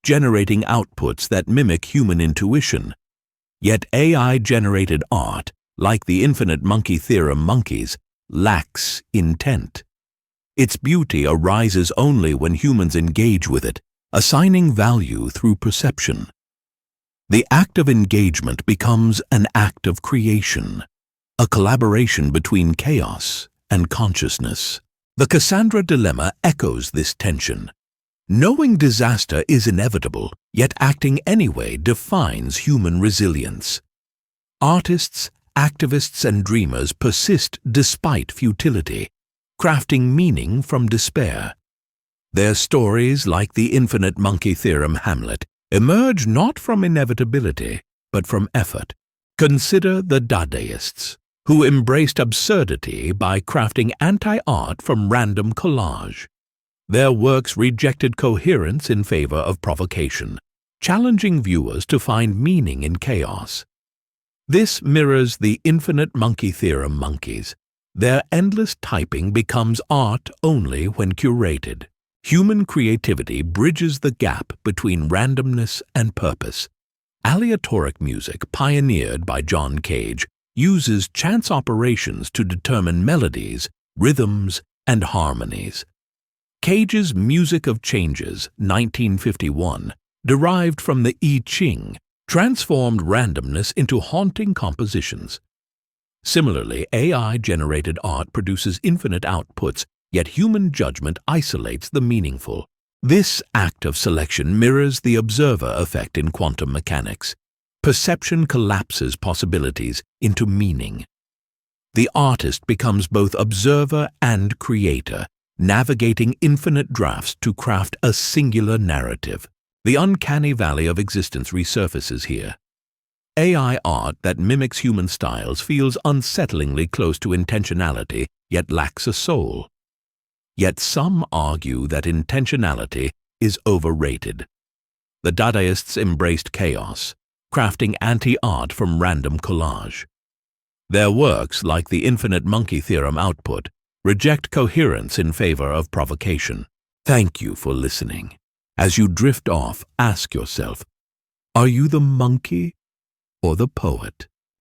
generating outputs that mimic human intuition. Yet AI-generated art, like the Infinite Monkey Theorem monkeys, lacks intent. Its beauty arises only when humans engage with it, assigning value through perception. The act of engagement becomes an act of creation, a collaboration between chaos and consciousness. The Cassandra dilemma echoes this tension. Knowing disaster is inevitable, yet acting anyway defines human resilience. Artists, activists, and dreamers persist despite futility, crafting meaning from despair. Their stories, like the Infinite Monkey Theorem Hamlet, emerge not from inevitability, but from effort. Consider the Dadaists, who embraced absurdity by crafting anti-art from random collage. Their works rejected coherence in favor of provocation, challenging viewers to find meaning in chaos. This mirrors the Infinite Monkey Theorem monkeys. Their endless typing becomes art only when curated. Human creativity bridges the gap between randomness and purpose. Aleatoric music, pioneered by John Cage, uses chance operations to determine melodies, rhythms, and harmonies. Cage's Music of Changes, 1951, derived from the I Ching, transformed randomness into haunting compositions. Similarly, AI-generated art produces infinite outputs, yet human judgment isolates the meaningful. This act of selection mirrors the observer effect in quantum mechanics. Perception collapses possibilities into meaning. The artist becomes both observer and creator, navigating infinite drafts to craft a singular narrative. The uncanny valley of existence resurfaces here. AI art that mimics human styles feels unsettlingly close to intentionality, yet lacks a soul. Yet some argue that intentionality is overrated. The Dadaists embraced chaos, crafting anti-art from random collage. Their works, like the Infinite Monkey Theorem output, reject coherence in favor of provocation. Thank you for listening. As you drift off, ask yourself, are you the monkey or the poet?